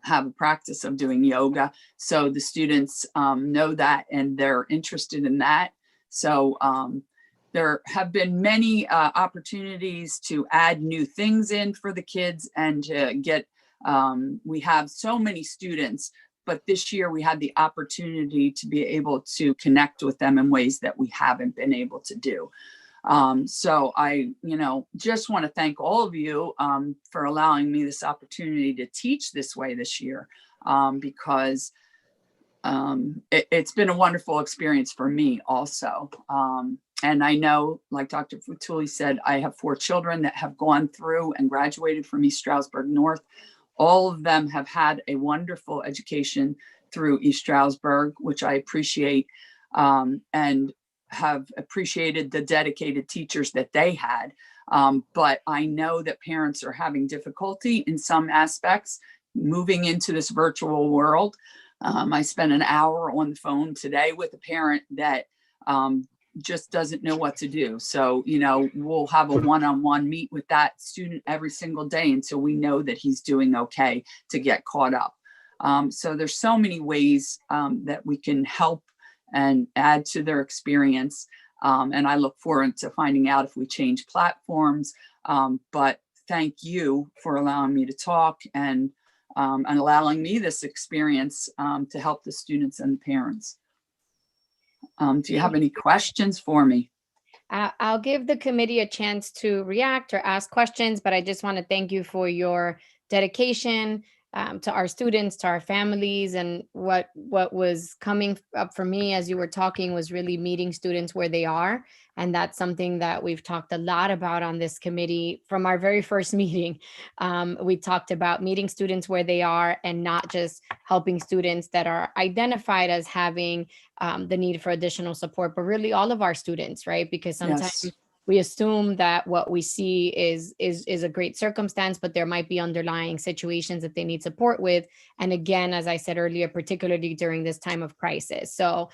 have a practice of doing yoga, so the students know that and they're interested in that. So there have been many opportunities to add new things in for the kids and to get, we have so many students, but this year we had the opportunity to be able to connect with them in ways that we haven't been able to do. So I, just want to thank all of you for allowing me this opportunity to teach this way this year, because it's been a wonderful experience for me also. And I know, like Dr. Futuli said, I have 4 children that have gone through and graduated from East Stroudsburg North. All of them have had a wonderful education through East Stroudsburg, which I appreciate, and have appreciated the dedicated teachers that they had. But I know that parents are having difficulty in some aspects moving into this virtual world. I spent an hour on the phone today with a parent that just doesn't know what to do. So, we'll have a one-on-one meet with that student every single day until we know that he's doing okay to get caught up. So there's so many ways that we can help and add to their experience. And I look forward to finding out if we change platforms. But thank you for allowing me to talk and allowing me this experience to help the students and parents. Do you have any questions for me? I'll give the committee a chance to react or ask questions, but I just want to thank you for your dedication to our students, to our families. And what was coming up for me as you were talking was really meeting students where they are. And that's something that we've talked a lot about on this committee from our very first meeting. We talked about meeting students where they are and not just helping students that are identified as having the need for additional support, but really all of our students, right? Because sometimes we assume that what we see is a great circumstance, but there might be underlying situations that they need support with. And again, as I said earlier, particularly during this time of crisis. So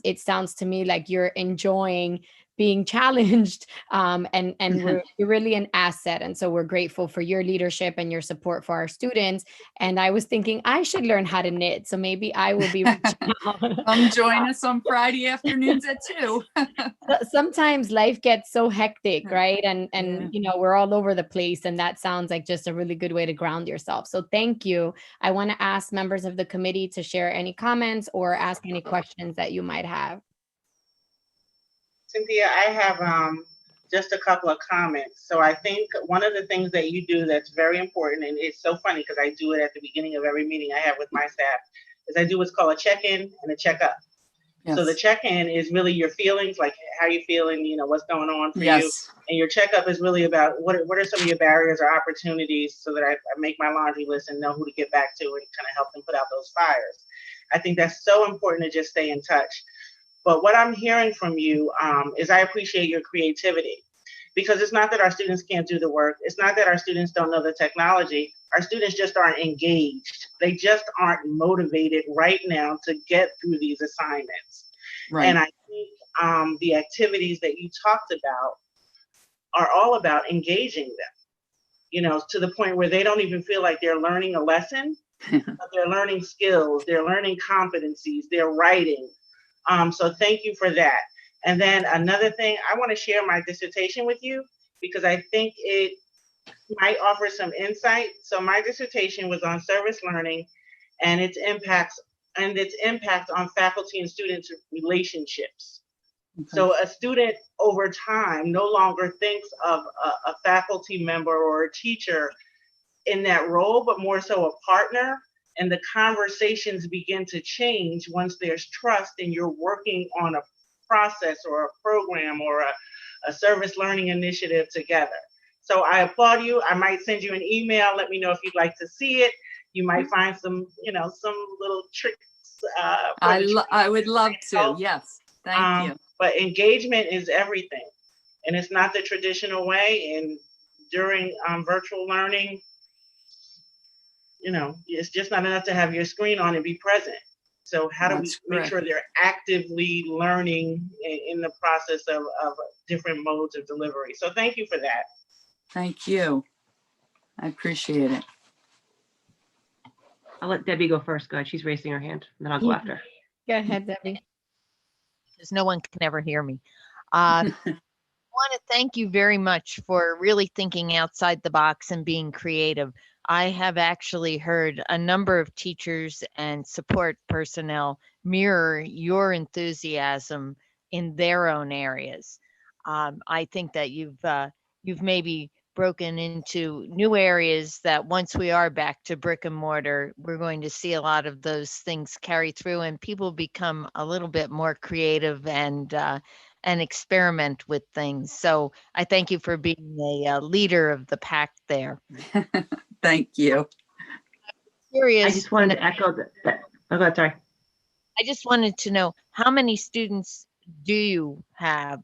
it sounds to me like you're enjoying being challenged, and you're really an asset. And so we're grateful for your leadership and your support for our students. And I was thinking I should learn how to knit. So maybe I will be reaching out. Come join us on Friday afternoons at 2. Sometimes life gets so hectic, right? And we're all over the place. And that sounds like just a really good way to ground yourself. So thank you. I want to ask members of the committee to share any comments or ask any questions that you might have. Cynthia, I have just a couple of comments. So I think one of the things that you do that's very important, and it's so funny because I do it at the beginning of every meeting I have with my staff, is I do what's called a check-in and a check-up. Yes. So the check-in is really your feelings, like how you feeling, what's going on for you. And your check-up is really about what are some of your barriers or opportunities so that I make my laundry list and know who to get back to and kind of help them put out those fires. I think that's so important to just stay in touch. But what I'm hearing from you is I appreciate your creativity, because it's not that our students can't do the work. It's not that our students don't know the technology. Our students just aren't engaged. They just aren't motivated right now to get through these assignments. Right. And I think the activities that you talked about are all about engaging them, to the point where they don't even feel like they're learning a lesson, but they're learning skills, they're learning competencies, they're writing. So thank you for that. And then another thing, I want to share my dissertation with you because I think it might offer some insight. So my dissertation was on service learning and its impact on faculty and students relationships. Okay. So a student over time no longer thinks of a faculty member or a teacher in that role, but more so a partner. And the conversations begin to change once there's trust and you're working on a process or a program or a service learning initiative together. So I applaud you. I might send you an email. Let me know if you'd like to see it. You might find some, some little tricks. I would love to. Yes. Thank you. But engagement is everything. And it's not the traditional way. And during virtual learning, it's just not enough to have your screen on and be present. So how do we That's make correct. sure they're actively learning in the process of different modes of delivery? So thank you for that. Thank you. I appreciate it. I'll let Debbie go first. Go ahead. She's raising her hand, and then I'll go after. Go ahead, Debbie. Because no one can ever hear me. I want to thank you very much for really thinking outside the box and being creative. I have actually heard a number of teachers and support personnel mirror your enthusiasm in their own areas. I think that you've maybe broken into new areas that once we are back to brick and mortar, we're going to see a lot of those things carry through and people become a little bit more creative and experiment with things. So I thank you for being a leader of the pack there. Thank you. Curious. I just wanted to echo that. Oh, God, sorry. I just wanted to know, how many students do you have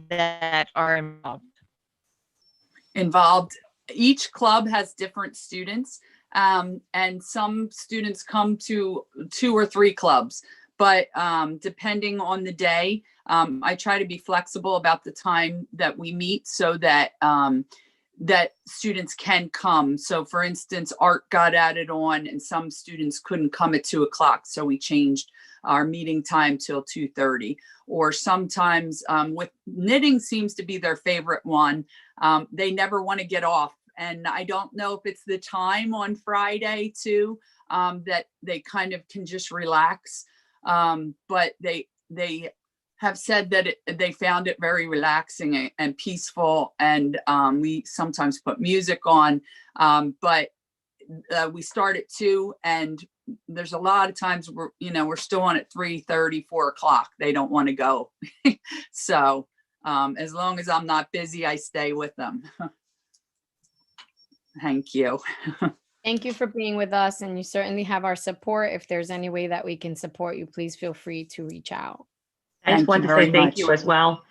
that are involved? Each club has different students, and some students come to 2 or 3 clubs, but depending on the day, I try to be flexible about the time that we meet so that that students can come. So for instance, art got added on and some students couldn't come at 2 o'clock. So we changed our meeting time till 2:30. Or sometimes with knitting seems to be their favorite one. They never want to get off. And I don't know if it's the time on Friday too, that they kind of can just relax. But they have said that they found it very relaxing and peaceful. And we sometimes put music on, but we start at 2, and there's a lot of times we're still on at 3:30, 4 o'clock. They don't want to go. So as long as I'm not busy, I stay with them. Thank you. Thank you for being with us, and you certainly have our support. If there's any way that we can support you, please feel free to reach out. I just wanted to say thank you as well.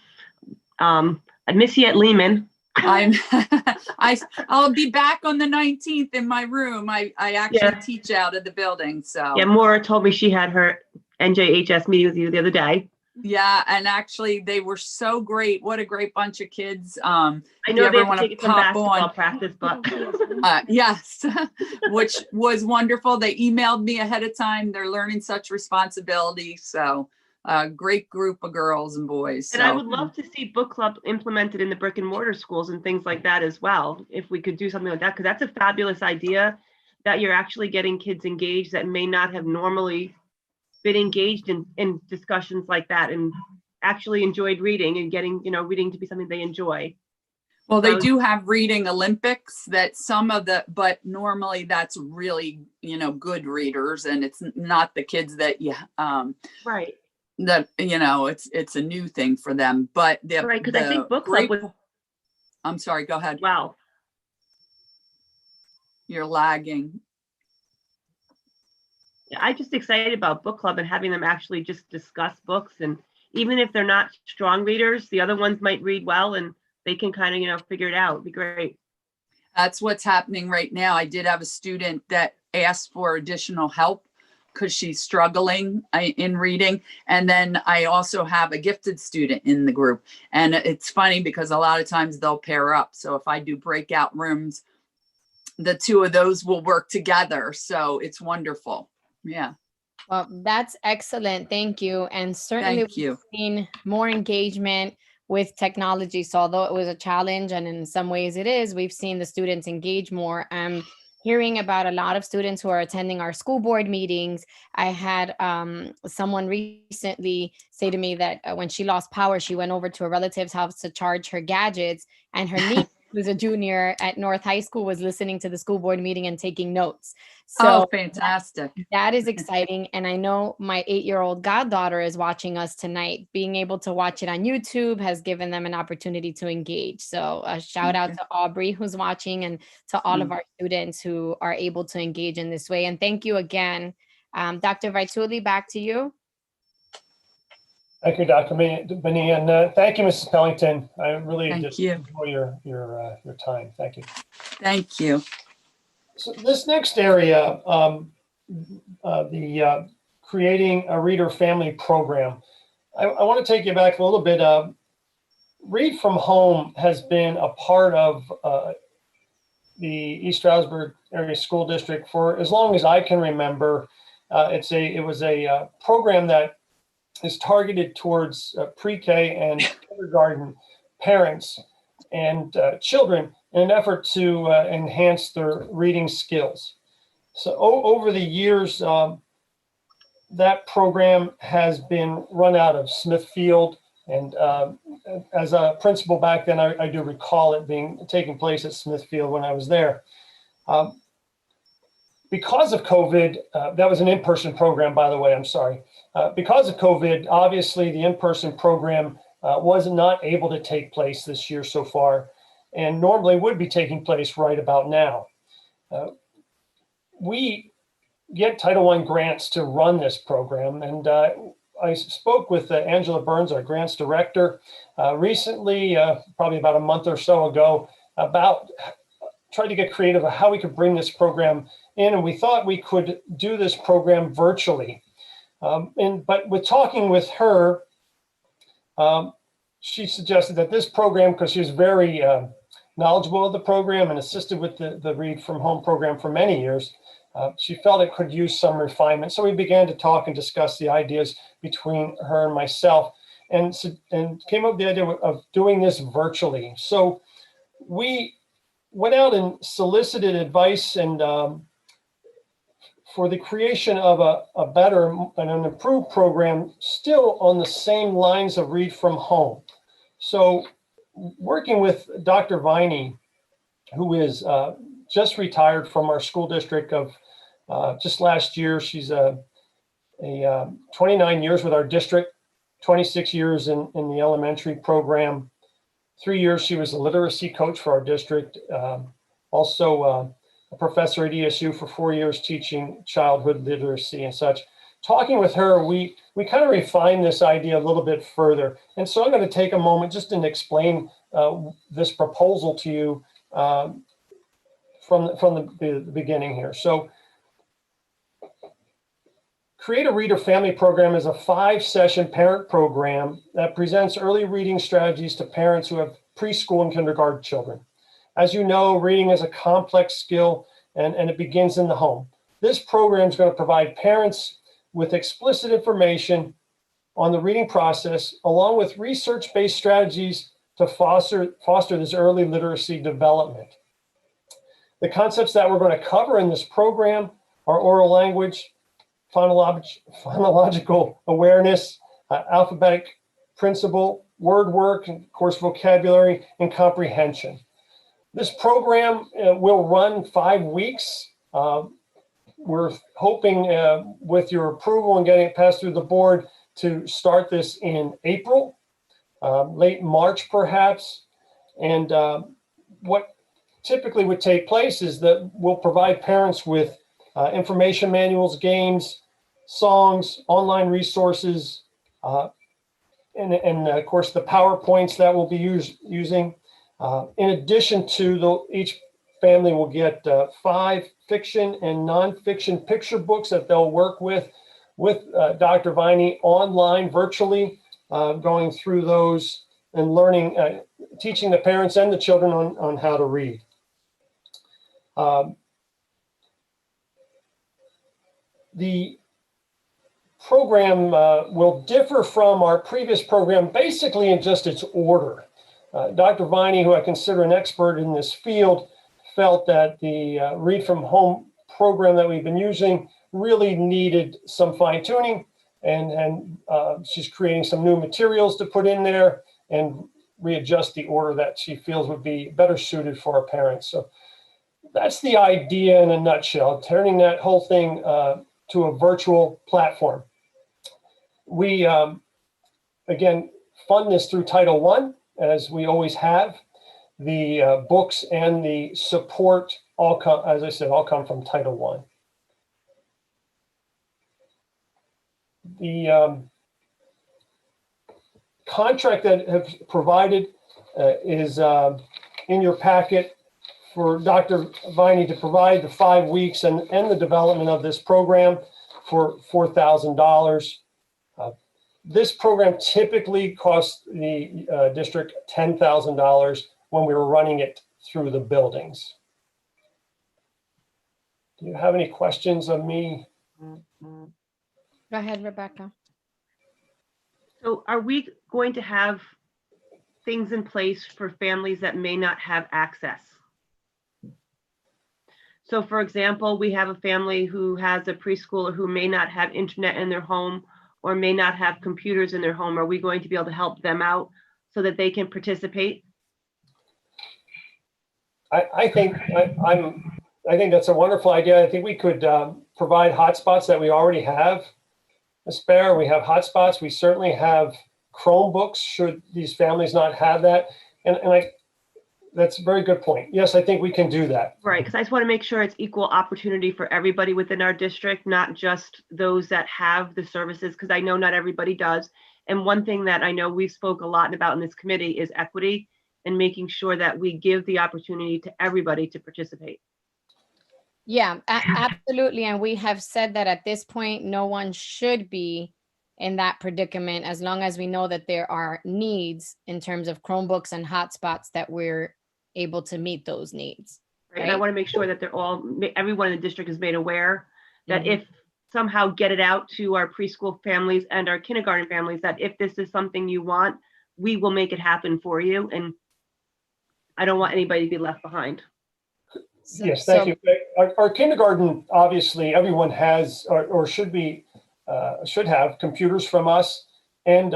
I miss you at Lehman. I'll be back on the 19th in my room. I actually teach out of the building. So yeah, Maura told me she had her NJHS meeting with you the other day. Yeah, and actually they were so great. What a great bunch of kids. I know they want to take some basketball practice, but yes, which was wonderful. They emailed me ahead of time. They're learning such responsibility. So great group of girls and boys. And I would love to see book club implemented in the brick and mortar schools and things like that as well. If we could do something like that, because that's a fabulous idea that you're actually getting kids engaged that may not have normally been engaged in discussions like that and actually enjoyed reading and getting, reading to be something they enjoy. Well, they do have reading Olympics that but normally that's really, good readers, and it's not the kids that right. That, it's a new thing for them, but right. Because I think book club was, I'm sorry, go ahead. Wow. You're lagging. I'm just excited about book club and having them actually just discuss books. And even if they're not strong readers, the other ones might read well and they can kind of, figure it out. It'd be great. That's what's happening right now. I did have a student that asked for additional help because she's struggling in reading. And then I also have a gifted student in the group. And it's funny because a lot of times they'll pair up. So if I do breakout rooms, the 2 of those will work together. So it's wonderful. Yeah. Well, that's excellent. Thank you. And certainly we've seen more engagement with technology. So although it was a challenge, and in some ways it is, we've seen the students engage more. I'm hearing about a lot of students who are attending our school board meetings. I had someone recently say to me that when she lost power, she went over to a relative's house to charge her gadgets, and her niece, who's a junior at North High School, was listening to the school board meeting and taking notes. So fantastic. That is exciting. And I know my 8-year-old goddaughter is watching us tonight. Being able to watch it on YouTube has given them an opportunity to engage. So a shout out to Aubrey who's watching, and to all of our students who are able to engage in this way. And thank you again. Dr. Vituli, back to you. Thank you, Dr. Benny, and thank you, Mrs. Pellington. I really Thank just you. enjoy your time. Thank you. Thank you. So this next area, creating a reader family program. I want to take you back a little bit. Read from Home has been a part of the East Stroudsburg Area School District for as long as I can remember. It was a program that is targeted towards pre-K and kindergarten parents and children in an effort to enhance their reading skills. So over the years, that program has been run out of Smithfield. And as a principal back then, I do recall it taking place at Smithfield when I was there. Because of COVID, that was an in-person program, by the way, I'm sorry. Because of COVID, obviously the in-person program was not able to take place this year so far, and normally would be taking place right about now. We get Title I grants to run this program, and I spoke with Angela Burns, our grants director, recently, probably about a month or so ago, about trying to get creative of how we could bring this program in, and we thought we could do this program virtually. But with talking with her, she suggested that this program, because she was very knowledgeable of the program and assisted with the Read from Home program for many years, she felt it could use some refinement. So we began to talk and discuss the ideas between her and myself, and came up with the idea of doing this virtually. So we went out and solicited advice and for the creation of a better and an improved program, still on the same lines of Read from Home. So working with Dr. Viney, who is just retired from our school district of just last year. She's 29 years with our district, 26 years in the elementary program. 3 years she was a literacy coach for our district. Also a professor at ESU for 4 years teaching childhood literacy and such. Talking with her, we kind of refined this idea a little bit further. And so I'm going to take a moment just to explain this proposal to you from the beginning here. So Create a Reader Family Program is a 5-session parent program that presents early reading strategies to parents who have preschool and kindergarten children. As you know, reading is a complex skill and it begins in the home. This program is going to provide parents with explicit information on the reading process, along with research-based strategies to foster this early literacy development. The concepts that we're going to cover in this program are oral language, phonological awareness, alphabetic principle, word work, and of course, vocabulary and comprehension. This program will run 5 weeks. We're hoping with your approval and getting it passed through the board to start this in April, late March perhaps. And what typically would take place is that we'll provide parents with information manuals, games, songs, online resources, and of course the PowerPoints that we'll be using. In addition to each family will get 5 fiction and nonfiction picture books that they'll work with Dr. Viney online, virtually, going through those and learning, teaching the parents and the children on how to read. The program will differ from our previous program basically in just its order. Dr. Viney, who I consider an expert in this field, felt that the Read from Home program that we've been using really needed some fine tuning, and she's creating some new materials to put in there and readjust the order that she feels would be better suited for our parents. So that's the idea in a nutshell, turning that whole thing to a virtual platform. We, again, fund this through Title I, as we always have. The books and the support all come, as I said, all come from Title I. The contract that have provided is in your packet for Dr. Viney to provide the 5 weeks and the development of this program for $4,000. This program typically costs the district $10,000 when we were running it through the buildings. Do you have any questions of me? Go ahead, Rebecca. So are we going to have things in place for families that may not have access? So for example, we have a family who has a preschooler who may not have internet in their home or may not have computers in their home. Are we going to be able to help them out so that they can participate? I think that's a wonderful idea. I think we could provide hotspots that we already have. Ms. Bear, we have hotspots. We certainly have Chromebooks should these families not have that. And that's a very good point. Yes, I think we can do that. Right, because I just want to make sure it's equal opportunity for everybody within our district, not just those that have the services, because I know not everybody does. And one thing that I know we've spoke a lot about in this committee is equity and making sure that we give the opportunity to everybody to participate. Yeah, absolutely. And we have said that at this point, no one should be in that predicament as long as we know that there are needs in terms of Chromebooks and hotspots that we're able to meet those needs. Right? And I want to make sure that everyone in the district is made aware that Mhm. if somehow get it out to our preschool families and our kindergarten families, that if this is something you want, we will make it happen for you. And I don't want anybody to be left behind. Yes, thank you. Our kindergarten, obviously, everyone has or should have computers from us and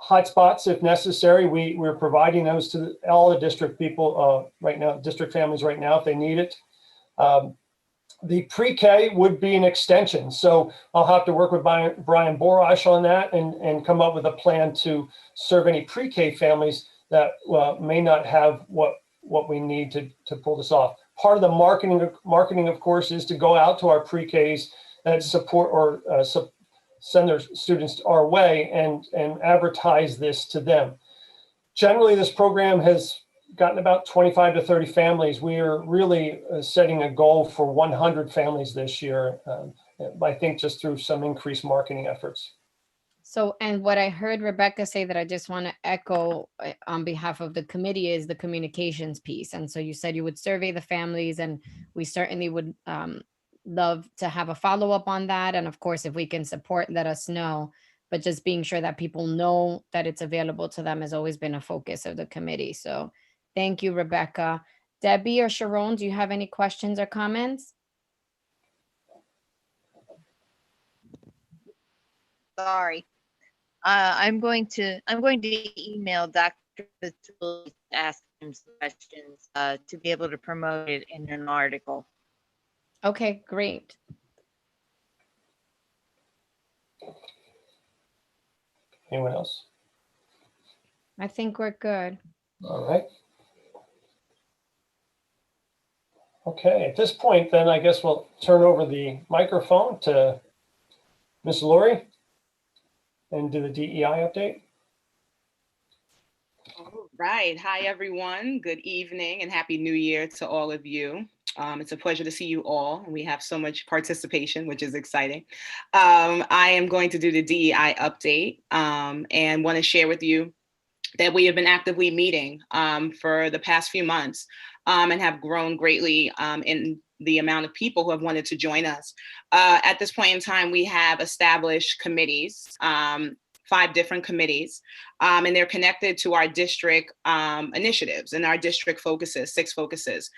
hotspots if necessary. We're providing those to all the district people right now, district families right now if they need it. The pre-K would be an extension. So I'll have to work with Brian Borash on that and come up with a plan to serve any pre-K families that may not have what we need to pull this off. Part of the marketing, of course, is to go out to our pre-Ks that support or send their students our way and advertise this to them. Generally, this program has gotten about 25 to 30 families. We are really setting a goal for 100 families this year, I think just through some increased marketing efforts. So, and what I heard Rebecca say that I just want to echo on behalf of the committee is the communications piece. And so you said you would survey the families, and we certainly would love to have a follow-up on that. And of course, if we can support, let us know. But just being sure that people know that it's available to them has always been a focus of the committee. So thank you, Rebecca. Debbie or Sharon, do you have any questions or comments? Sorry. I'm going to email Dr. Batul to ask him some questions to be able to promote it in an article. Okay, great. Anyone else? I think we're good. All right. Okay, at this point, then I guess we'll turn over the microphone to Ms. Lori and do the DEI update. All right. Hi, everyone. Good evening and Happy New Year to all of you. It's a pleasure to see you all. We have so much participation, which is exciting. I am going to do the DEI update and want to share with you that we have been actively meeting for the past few months and have grown greatly in the amount of people who have wanted to join us. At this point in time, we have established committees, 5 different committees, and they're connected to our district initiatives and our district focuses, 6 focuses.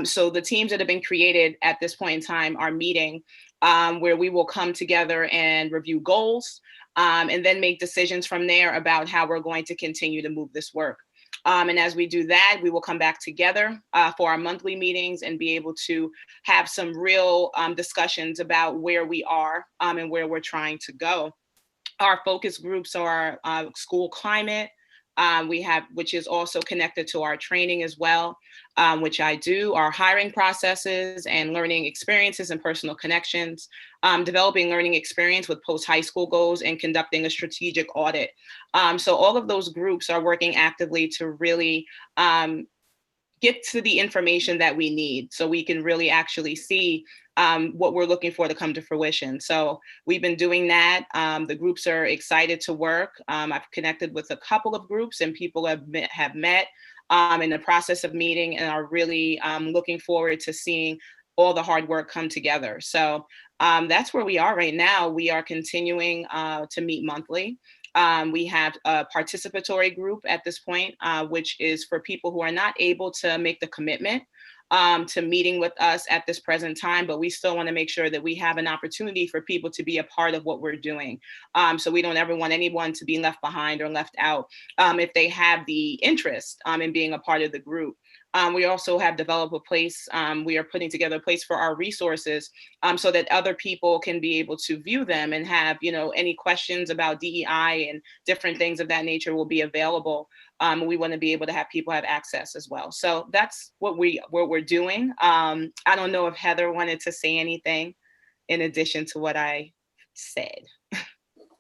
So the teams that have been created at this point in time are meeting where we will come together and review goals and then make decisions from there about how we're going to continue to move this work. And as we do that, we will come back together for our monthly meetings and be able to have some real discussions about where we are and where we're trying to go. Our focus groups are school climate, which is also connected to our training as well, which I do, our hiring processes and learning experiences and personal connections, developing learning experience with post-high school goals, and conducting a strategic audit. So all of those groups are working actively to really get to the information that we need so we can really actually see what we're looking for to come to fruition. So we've been doing that. The groups are excited to work. I've connected with a couple of groups, and people have met in the process of meeting, and are really looking forward to seeing all the hard work come together. So that's where we are right now. We are continuing to meet monthly. We have a participatory group at this point, which is for people who are not able to make the commitment to meeting with us at this present time, but we still want to make sure that we have an opportunity for people to be a part of what we're doing. So we don't ever want anyone to be left behind or left out if they have the interest in being a part of the group. We also have developed a place, we are putting together a place for our resources so that other people can be able to view them and have, any questions about DEI and different things of that nature will be available. We want to be able to have people have access as well. So that's what we're doing. I don't know if Heather wanted to say anything in addition to what I said.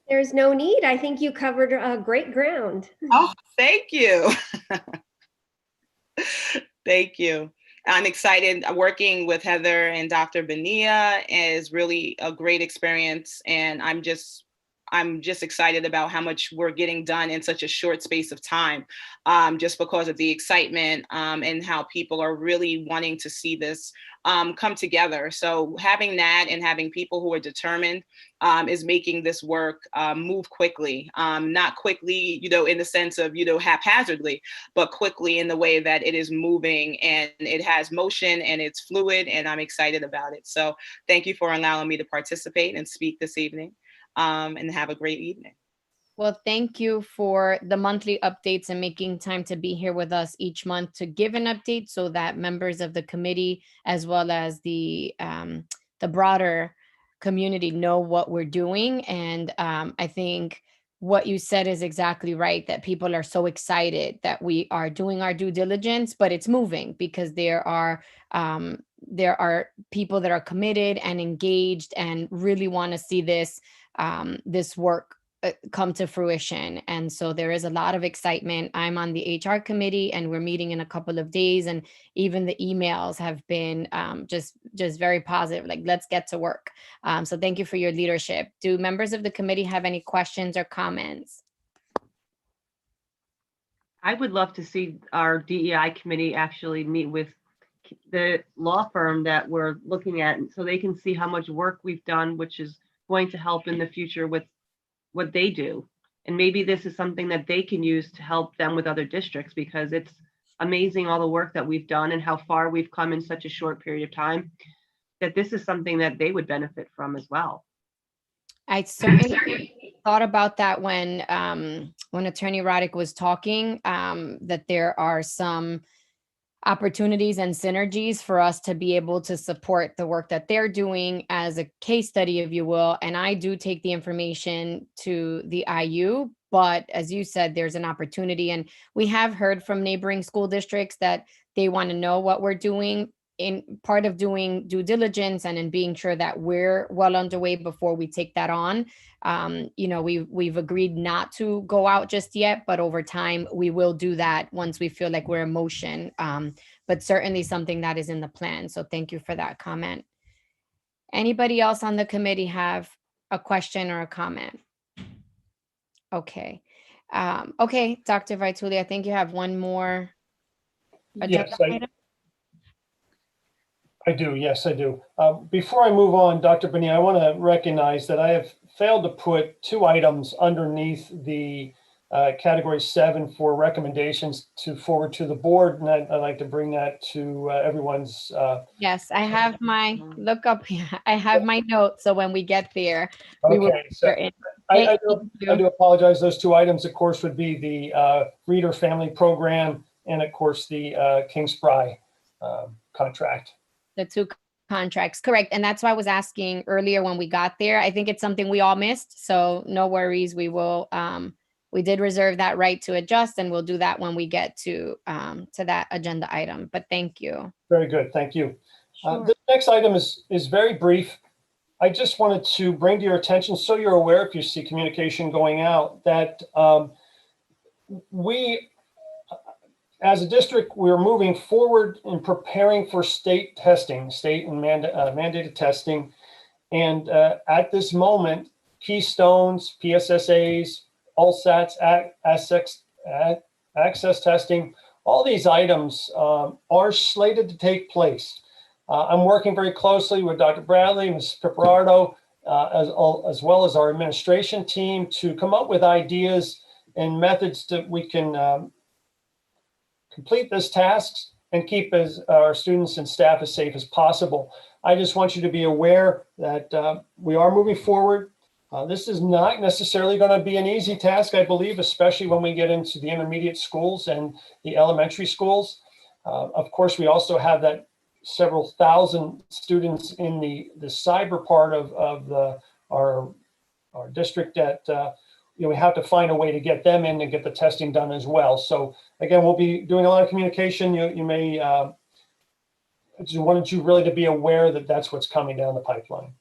There's no need. I think you covered great ground. Oh, thank you. Thank you. I'm excited. Working with Heather and Dr. Bonilla is really a great experience, and I'm just excited about how much we're getting done in such a short space of time, just because of the excitement and how people are really wanting to see this come together. So having that and having people who are determined is making this work move quickly, not quickly, in the sense of, haphazardly, but quickly in the way that it is moving and it has motion and it's fluid, and I'm excited about it. So thank you for allowing me to participate and speak this evening. And have a great evening. Well, thank you for the monthly updates and making time to be here with us each month to give an update so that members of the committee, as well as the broader community, know what we're doing. And I think what you said is exactly right, that people are so excited that we are doing our due diligence, but it's moving because there are people that are committed and engaged and really want to see this work come to fruition. And so there is a lot of excitement. I'm on the HR committee and we're meeting in a couple of days, and even the emails have been just very positive, like let's get to work. So thank you for your leadership. Do members of the committee have any questions or comments? I would love to see our DEI committee actually meet with the law firm that we're looking at, so they can see how much work we've done, which is going to help in the future with what they do. And maybe this is something that they can use to help them with other districts, because it's amazing all the work that we've done and how far we've come in such a short period of time, that this is something that they would benefit from as well. I certainly thought about that when Attorney Roddick was talking, that there are some opportunities and synergies for us to be able to support the work that they're doing as a case study, if you will. And I do take the information to the IU, but as you said, there's an opportunity. And we have heard from neighboring school districts that they want to know what we're doing. In part of doing due diligence and in being sure that we're well underway before we take that on. We've agreed not to go out just yet, but over time we will do that once we feel like we're in motion. But certainly something that is in the plan. So thank you for that comment. Anybody else on the committee have a question or a comment? Okay. Okay, Dr. Vituli, I think you have one more agenda item. I do. Yes, I do. Before I move on, Dr. Bonilla, I want to recognize that I have failed to put 2 items underneath the category 7 for recommendations to forward to the board. And I'd like to bring that to everyone's. Yes, I have my look up here. I have my notes. So when we get there, we will. Okay, so I do apologize. Those 2 items, of course, would be the Reader Family Program and, of course, the King Spry contract. The 2 contracts, correct. And that's why I was asking earlier when we got there. I think it's something we all missed. So no worries. We will, we did reserve that right to adjust, and we'll do that when we get to that agenda item. But thank you. Very good. Thank you. Sure. The next item is very brief. I just wanted to bring to your attention, so you're aware if you see communication going out, that we as a district, we're moving forward in preparing for state testing, state and mandated testing. And at this moment, Keystones, PSSAs, LSATs, access testing, all these items are slated to take place. I'm working very closely with Dr. Bradley, Ms. Pipardo, as well as our administration team to come up with ideas and methods that we can complete this task and keep our students and staff as safe as possible. I just want you to be aware that we are moving forward. This is not necessarily going to be an easy task, I believe, especially when we get into the intermediate schools and the elementary schools. Of course, we also have that several thousand students in the cyber part of our district that we have to find a way to get them in and get the testing done as well. So again, we'll be doing a lot of communication. You may, I just wanted you really to be aware that that's what's coming down the pipeline.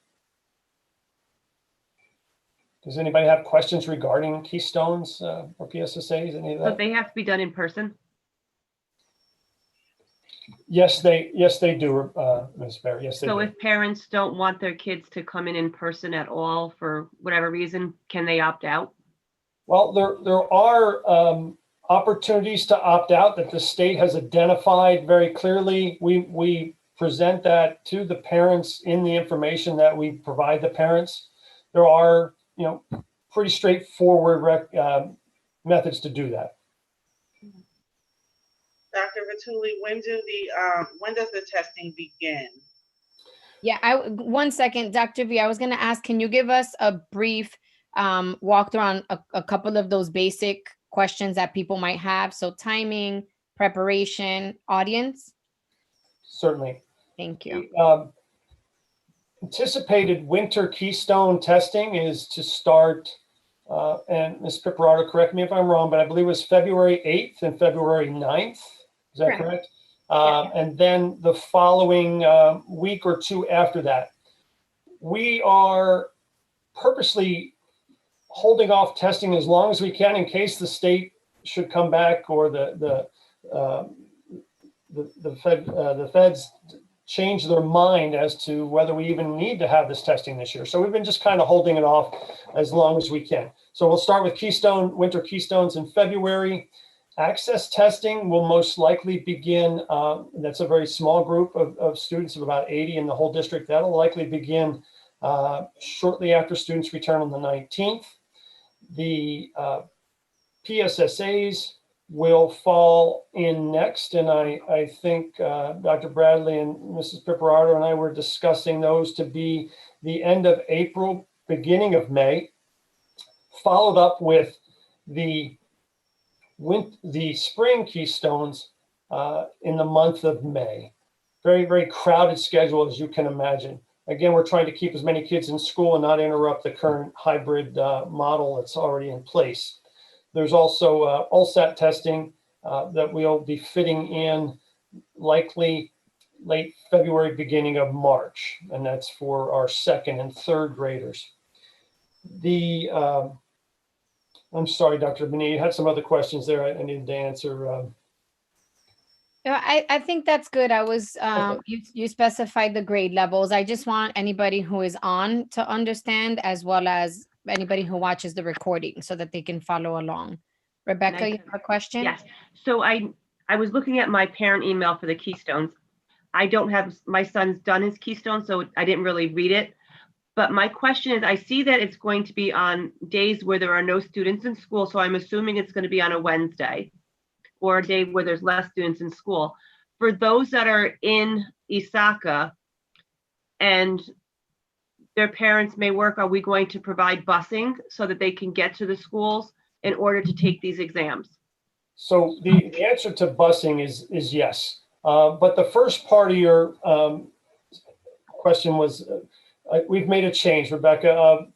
Does anybody have questions regarding Keystones or PSSAs, any of So that? they have to be done in person? Yes, they do, Ms. Barry. Yes, they So do. if parents don't want their kids to come in person at all for whatever reason, can they opt out? Well, there are opportunities to opt out that the state has identified very clearly. We present that to the parents in the information that we provide the parents. There are, pretty straightforward methods to do that. Dr. Vituli, when does the testing begin? Yeah, 1 second, Dr. V, I was gonna ask, can you give us a brief walkthrough on a couple of those basic questions that people might have? So timing, preparation, audience? Certainly. Thank you. Anticipated winter Keystone testing is to start, and Ms. Pipardo, correct me if I'm wrong, but I believe it was February 8th and February 9th. Is that correct? And then the following week or two after that. We are purposely holding off testing as long as we can in case the state should come back or the feds change their mind as to whether we even need to have this testing this year. So we've been just kind of holding it off as long as we can. So we'll start with winter Keystones in February. Access testing will most likely begin, that's a very small group of students of about 80 in the whole district. That'll likely begin shortly after students return on the 19th. The PSSAs will fall in next, and I think Dr. Bradley and Mrs. Pipardo and I were discussing those to be the end of April, beginning of May, followed up with the spring Keystones in the month of May. Very, very crowded schedule, as you can imagine. Again, we're trying to keep as many kids in school and not interrupt the current hybrid model that's already in place. There's also LSAT testing that we'll be fitting in likely late February, beginning of March, and that's for our second and third graders. I'm sorry, Dr. Benet, you had some other questions there I needed to answer. I think that's good. I was, you specified the grade levels. I just want anybody who is on to understand, as well as anybody who watches the recording so that they can follow along. Rebecca, you have a question? Yes. So I was looking at my parent email for the Keystones. I don't have, my son's done his Keystone, so I didn't really read it. But my question is, I see that it's going to be on days where there are no students in school. So I'm assuming it's going to be on a Wednesday or a day where there's less students in school. For those that are in ESACA and their parents may work, are we going to provide busing so that they can get to the schools in order to take these exams? So the answer to busing is yes. But the first part of your question was, we've made a change, Rebecca.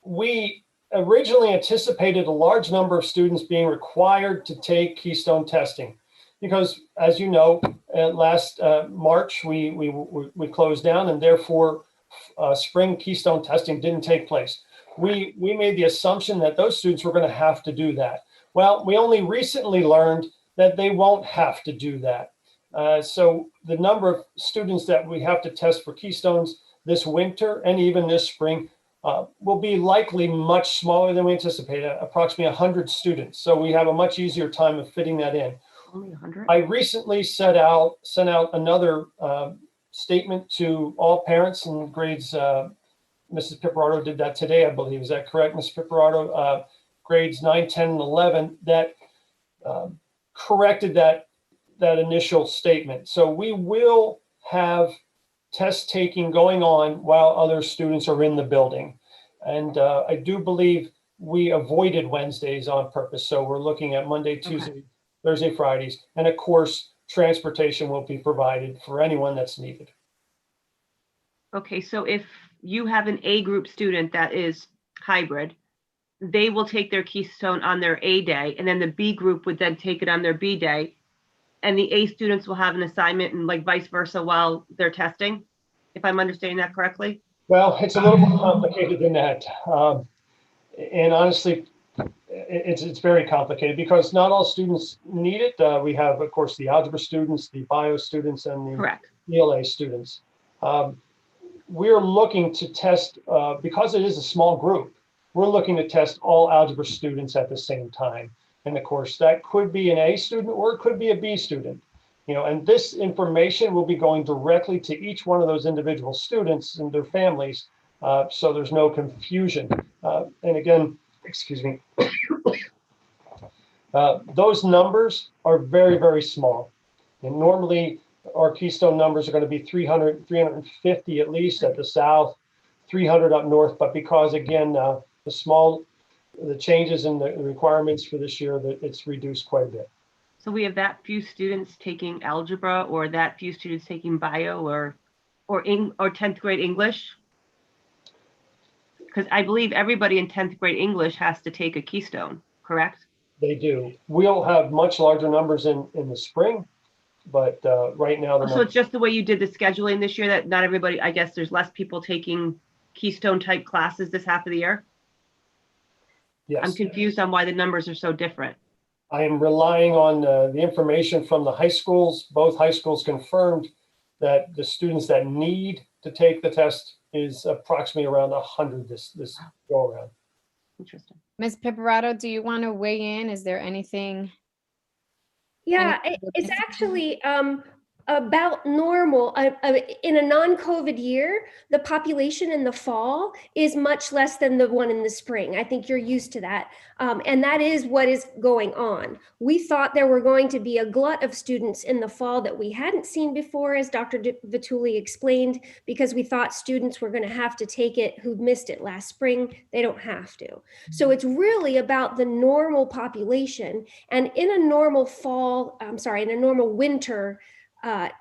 We originally anticipated a large number of students being required to take Keystone testing because, as you know, last March we closed down, and therefore spring Keystone testing didn't take place. We made the assumption that those students were going to have to do that. Well, we only recently learned that they won't have to do that. So the number of students that we have to test for Keystones this winter and even this spring will be likely much smaller than we anticipated, approximately 100 students. So we have a much easier time of fitting that in. Only 100? I recently sent out another statement to all parents in grades. Mrs. Piparato did that today, I believe. Is that correct, Mrs. Piparato? Grades 9, 10, and 11 that corrected that initial statement. So we will have test taking going on while other students are in the building. And I do believe we avoided Wednesdays on purpose. So we're looking at Monday, Tuesday, Thursday, Fridays. And of course, transportation will be provided for anyone that's needed. Okay, so if you have an A group student that is hybrid, they will take their Keystone on their A day, and then the B group would then take it on their B day. And the A students will have an assignment and like vice versa while they're testing, if I'm understanding that correctly? Well, it's a little more complicated than that. And honestly, it's very complicated because not all students need it. We have, of course, the algebra students, the bio students, and the ELA students. We're looking to test, because it is a small group, we're looking to test all algebra students at the same time. And of course, that could be an A student or it could be a B student. And this information will be going directly to each one of those individual students and their families, so there's no confusion. And again, excuse me, those numbers are very, very small. And normally our Keystone numbers are going to be 300, 350 at least at the south, 300 up north. But because again, the changes in the requirements for this year, that it's reduced quite a bit. So we have that few students taking algebra, or that few students taking bio, or 10th grade English? Because I believe everybody in 10th grade English has to take a Keystone, correct? They do. We'll have much larger numbers in the spring, but right now. So it's just the way you did the scheduling this year that not everybody, I guess there's less people taking Keystone type classes this half of the year? Yes. I'm confused on why the numbers are so different. I am relying on the information from the high schools. Both high schools confirmed that the students that need to take the test is approximately around 100 this go around. Interesting. Ms. Piparato, do you want to weigh in? Is there anything? Yeah, it's actually about normal. In a non-COVID year, the population in the fall is much less than the one in the spring. I think you're used to that. And that is what is going on. We thought there were going to be a glut of students in the fall that we hadn't seen before, as Dr. Vituli explained, because we thought students were going to have to take it who missed it last spring. They don't have to. So it's really about the normal population. And in a normal in a normal winter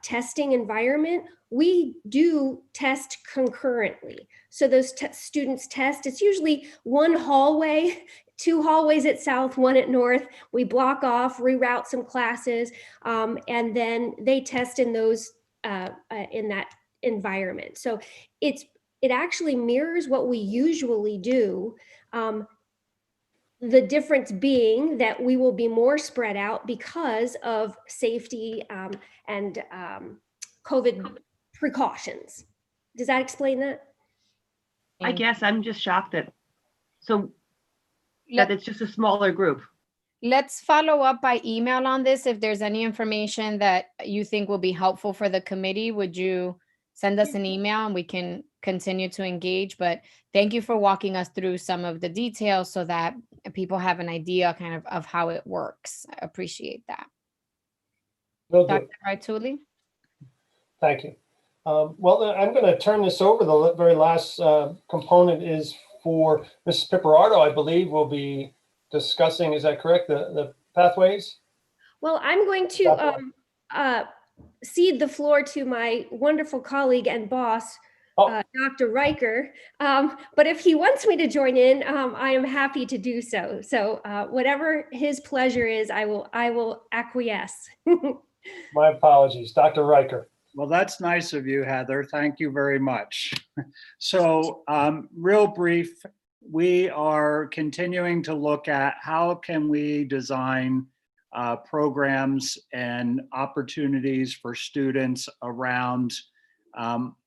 testing environment, we do test concurrently. So those students test, it's usually one hallway, 2 hallways at South, 1 at North. We block off, reroute some classes, and then they test in those in that environment. So it actually mirrors what we usually do. The difference being that we will be more spread out because of safety and COVID precautions. Does that explain that? I guess I'm just shocked that it's just a smaller group. Let's follow up by email on this. If there's any information that you think will be helpful for the committee, would you send us an email and we can continue to engage? But thank you for walking us through some of the details so that people have an idea kind of how it works. I appreciate that. Dr. Vituli? Thank you. Well, I'm going to turn this over. The very last component is for Mrs. Piparato, I believe, will be discussing, is that correct, the pathways? Well, I'm going to cede the floor to my wonderful colleague and boss, Dr. Riker. But if he wants me to join in, I am happy to do so. So whatever his pleasure is, I will acquiesce. My apologies, Dr. Riker. Well, that's nice of you, Heather. Thank you very much. So real brief, we are continuing to look at how can we design programs and opportunities for students around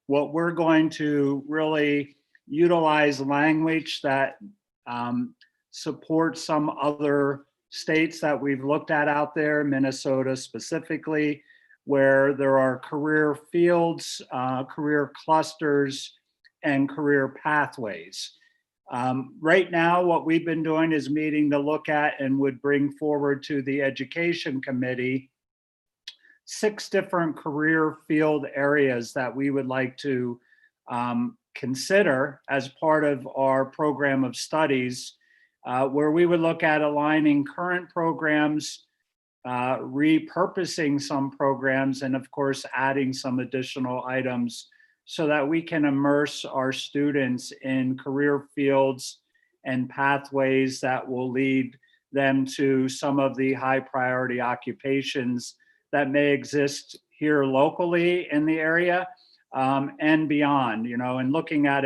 what we're going to really utilize language that supports some other states that we've looked at out there, Minnesota specifically, where there are career fields, career clusters, and career pathways. Right now, what we've been doing is meeting to look at and would bring forward to the Education Committee 6 different career field areas that we would like to consider as part of our program of studies, where we would look at aligning current programs, repurposing some programs, and of course, adding some additional items so that we can immerse our students in career fields and pathways that will lead them to some of the high priority occupations that may exist here locally in the area and beyond, and looking at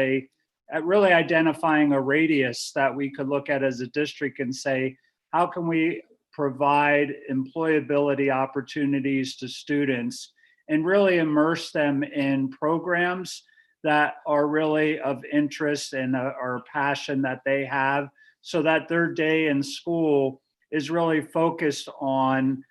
really identifying a radius that we could look at as a district and say, how can we provide employability opportunities to students and really immerse them in programs that are really of interest and or passion that they have, so that their day in school is really focused on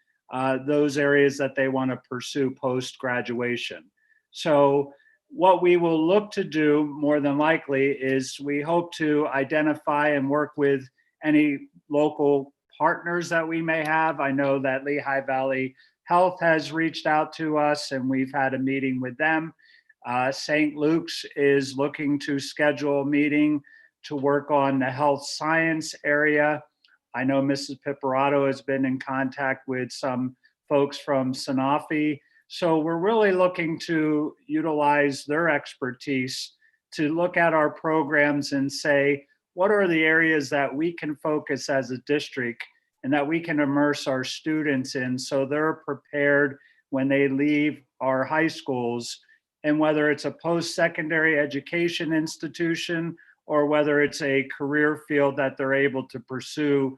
those areas that they want to pursue post-graduation. So what we will look to do more than likely is we hope to identify and work with any local partners that we may have. I know that Lehigh Valley Health has reached out to us and we've had a meeting with them. St. Luke's is looking to schedule a meeting to work on the health science area. I know Mrs. Pipperato has been in contact with some folks from Sanofi. So we're really looking to utilize their expertise to look at our programs and say, what are the areas that we can focus as a district and that we can immerse our students in so they're prepared when they leave our high schools, and whether it's a post-secondary education institution or whether it's a career field that they're able to pursue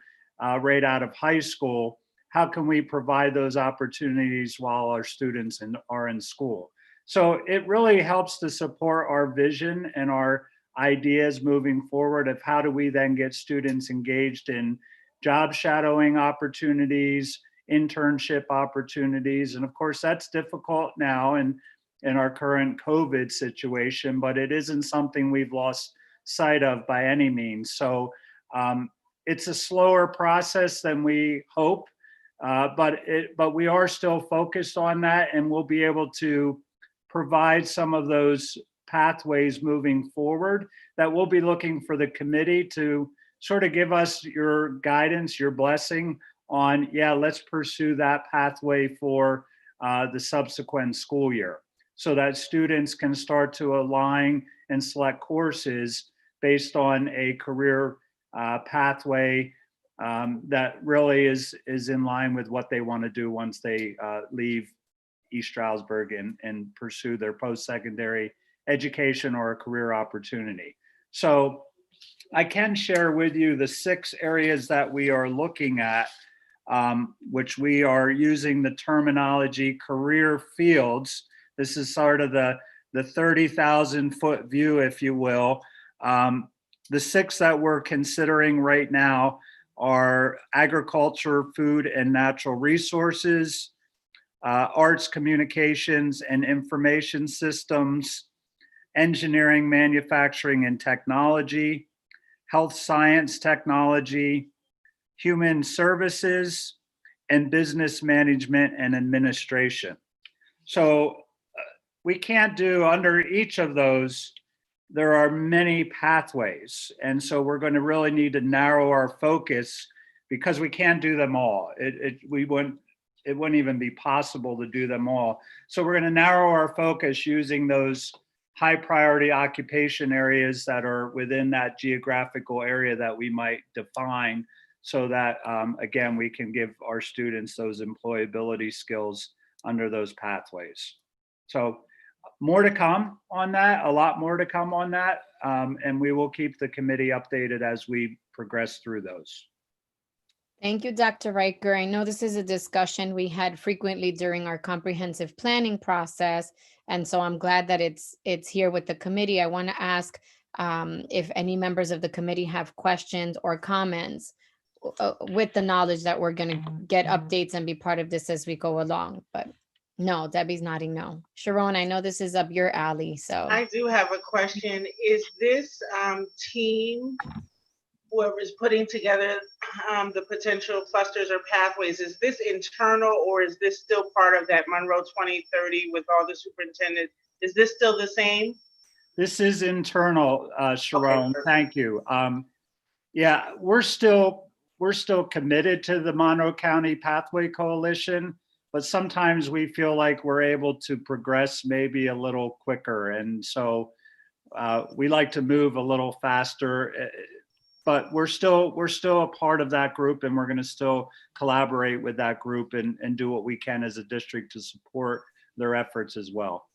right out of high school, how can we provide those opportunities while our students are in school? So it really helps to support our vision and our ideas moving forward of how do we then get students engaged in job shadowing opportunities, internship opportunities. And of course, that's difficult now in our current COVID situation, but it isn't something we've lost sight of by any means. So it's a slower process than we hope, but we are still focused on that, and we'll be able to provide some of those pathways moving forward that we'll be looking for the committee to sort of give us your guidance, your blessing on, yeah, let's pursue that pathway for the subsequent school year, so that students can start to align and select courses based on a career pathway that really is in line with what they want to do once they leave East Stroudsburg and pursue their post-secondary education or a career opportunity. So I can share with you the 6 areas that we are looking at, which we are using the terminology career fields. This is sort of the 30,000 foot view, if you will. The 6 that we're considering right now are agriculture, food and natural resources, arts, communications and information systems, engineering, manufacturing and technology, health science technology, human services, and business management and administration. So we can't do under each of those, there are many pathways. And so we're going to really need to narrow our focus because we can't do them all. It wouldn't even be possible to do them all. So we're going to narrow our focus using those high priority occupation areas that are within that geographical area that we might define, so that again, we can give our students those employability skills under those pathways. So more to come on that, a lot more to come on that. And we will keep the committee updated as we progress through those. Thank you, Dr. Riker. I know this is a discussion we had frequently during our comprehensive planning process, and so I'm glad that it's here with the committee. I want to ask if any members of the committee have questions or comments with the knowledge that we're going to get updates and be part of this as we go along. But no, Debbie's nodding no. Sharon, I know this is up your alley, so. I do have a question. Is this team, whoever's putting together the potential clusters or pathways, is this internal or is this still part of that Monroe 2030 with all the superintendents? Is this still the same? This is internal, Sharon. Okay, Thank you. Yeah, we're still committed to the Monroe County Pathway Coalition, but sometimes we feel like we're able to progress maybe a little quicker. And so we like to move a little faster, but we're still a part of that group, and we're going to still collaborate with that group and do what we can as a district to support their efforts as well.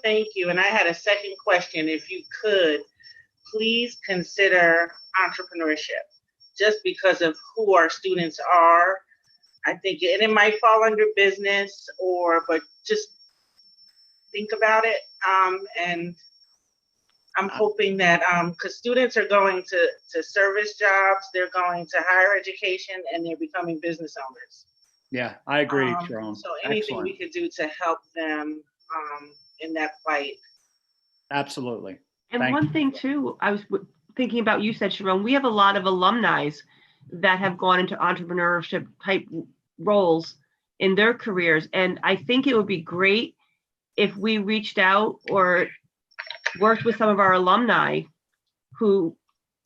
Thank you. And I had a second question. If you could, please consider entrepreneurship, just because of who our students are. I think, and it might fall under business but just think about it. And I'm hoping that, because students are going to service jobs, they're going to higher education, and they're becoming business owners. Yeah, I agree, Sharon. So anything we could do to help them in that fight. Absolutely. And Thank one you. thing too, I was thinking about, you said, Sharon, we have a lot of alumni that have gone into entrepreneurship type roles in their careers. And I think it would be great if we reached out or worked with some of our alumni who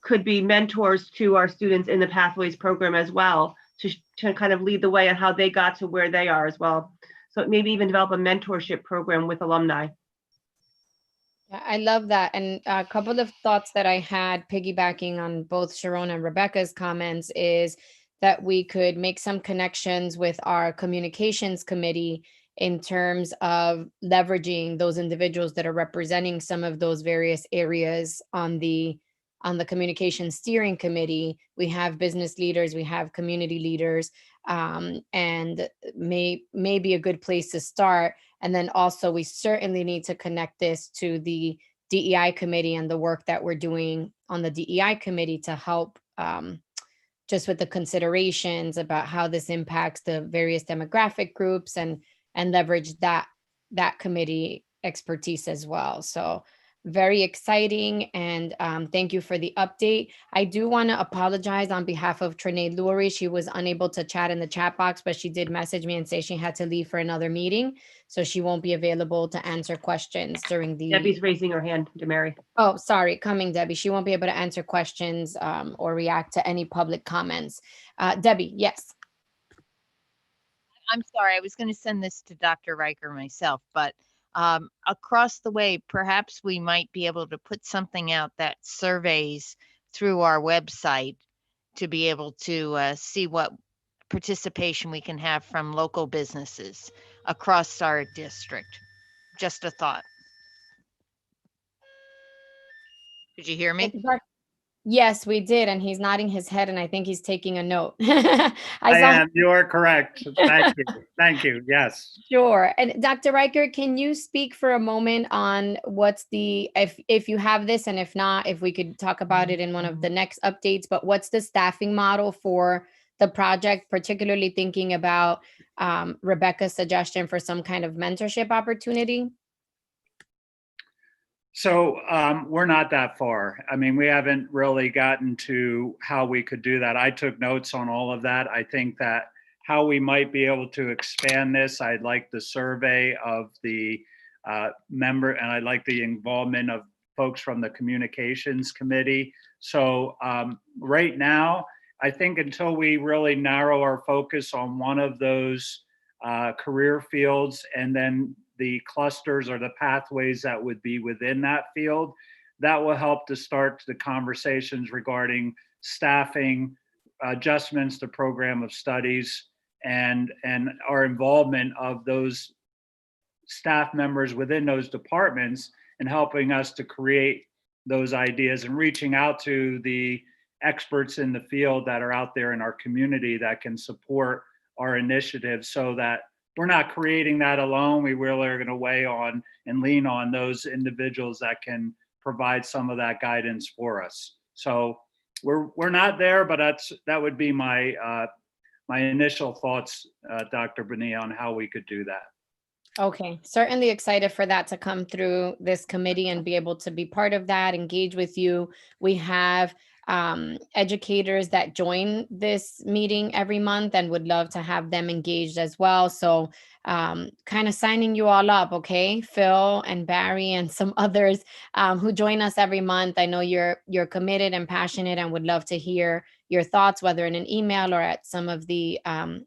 could be mentors to our students in the Pathways program as well, to kind of lead the way on how they got to where they are as well. So maybe even develop a mentorship program with alumni. Yeah, I love that. And a couple of thoughts that I had piggybacking on both Sharon and Rebecca's comments is that we could make some connections with our communications committee in terms of leveraging those individuals that are representing some of those various areas on the communication steering committee. We have business leaders, we have community leaders, and may be a good place to start. And then also we certainly need to connect this to the DEI committee and the work that we're doing on the DEI committee to help just with the considerations about how this impacts the various demographic groups and leverage that committee expertise as well. So very exciting. And thank you for the update. I do want to apologize on behalf of Trinae Lurie. She was unable to chat in the chat box, but she did message me and say she had to leave for another meeting. So she won't be available to answer questions during the— Debbie's raising her hand, Demary. Oh, sorry, coming Debbie. She won't be able to answer questions or react to any public comments. Debbie, yes. I'm sorry, I was going to send this to Dr. Riker myself, but across the way, perhaps we might be able to put something out that surveys through our website to be able to see what participation we can have from local businesses across our district. Just a thought. Did you hear me? Yes, we did. And he's nodding his head and I think he's taking a note. I am. You are correct. Thank you. Thank you. Yes. Sure. And Dr. Riker, can you speak for a moment on what's the, if you have this, and if not, if we could talk about it in one of the next updates, but what's the staffing model for the project, particularly thinking about Rebecca's suggestion for some kind of mentorship opportunity? So we're not that far. I mean, we haven't really gotten to how we could do that. I took notes on all of that. I think that how we might be able to expand this, I'd like the survey of the member, and I'd like the involvement of folks from the communications committee. So right now, I think until we really narrow our focus on one of those career fields and then the clusters or the pathways that would be within that field, that will help to start the conversations regarding staffing, adjustments to program of studies, and our involvement of those staff members within those departments and helping us to create those ideas and reaching out to the experts in the field that are out there in our community that can support our initiatives, so that we're not creating that alone. We really are going to weigh on and lean on those individuals that can provide some of that guidance for us. So we're not there, but that would be my my initial thoughts, Dr. Bonilla, on how we could do that. Okay, certainly excited for that to come through this committee and be able to be part of that, engage with you. We have educators that join this meeting every month and would love to have them engaged as well. So kind of signing you all up, okay? Phil and Barry and some others who join us every month. I know you're committed and passionate and would love to hear your thoughts, whether in an email or at some of the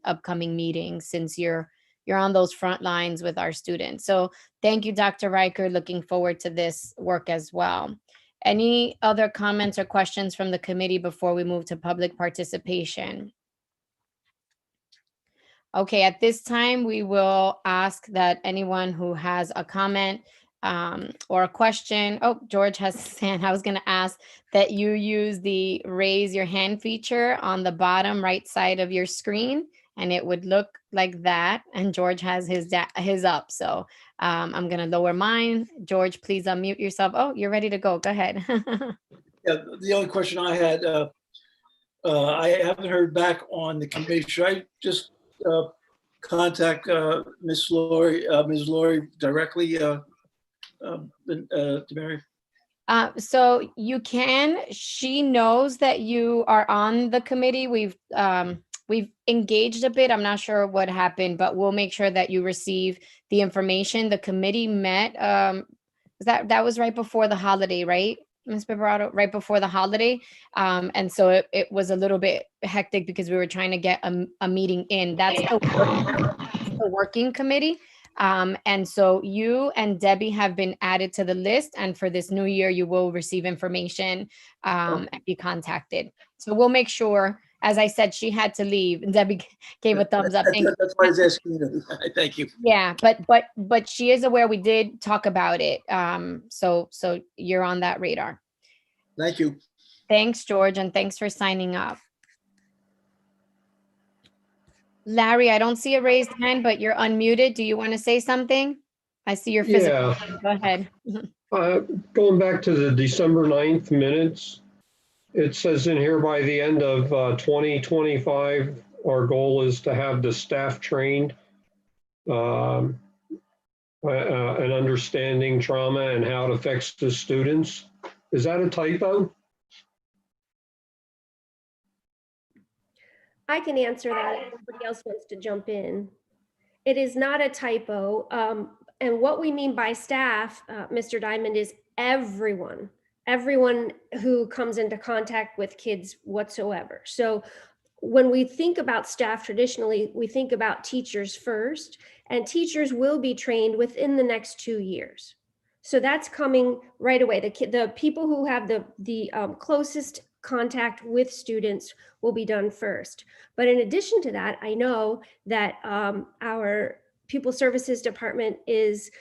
upcoming meetings, since you're on those front lines with our students. So thank you, Dr. Riker. Looking forward to this work as well. Any other comments or questions from the committee before we move to public participation? Okay, at this time, we will ask that anyone who has a comment or a question. Oh, George has his hand. I was going to ask that you use the raise your hand feature on the bottom right side of your screen, and it would look like that. And George has his up. So I'm going to lower mine. George, please unmute yourself. Oh, you're ready to go. Go ahead. Yeah, the only question I had, I haven't heard back on the committee. Should I just contact Ms. Lori directly, Mary? So you can. She knows that you are on the committee. We've engaged a bit. I'm not sure what happened, but we'll make sure that you receive the information. The committee met. That was right before the holiday, right, Ms. Barbarato? Right before the holiday. And so it was a little bit hectic because we were trying to get a meeting in. That's the working committee. And so you and Debbie have been added to the list. And for this new year, you will receive information and be contacted. So we'll make sure. As I said, she had to leave. And Debbie gave a thumbs up. That's why I was asking you. Thank you. Yeah, but she is aware. We did talk about it. So you're on that radar. Thank you. Thanks, George, and thanks for signing up. Larry, I don't see a raised hand, but you're unmuted. Do you want to say something? I see your physical. Yeah. Go ahead. Going back to the December 9th minutes, it says in here by the end of 2025, our goal is to have the staff trained and understanding trauma and how it affects the students. Is that a typo? I can answer that if anybody else wants to jump in. It is not a typo. And what we mean by staff, Mr. Diamond, is everyone who comes into contact with kids whatsoever. So when we think about staff traditionally, we think about teachers first, and teachers will be trained within the next 2 years. So that's coming right away. The people who have the closest contact with students will be done first. But in addition to that, I know that our Pupil Services Department is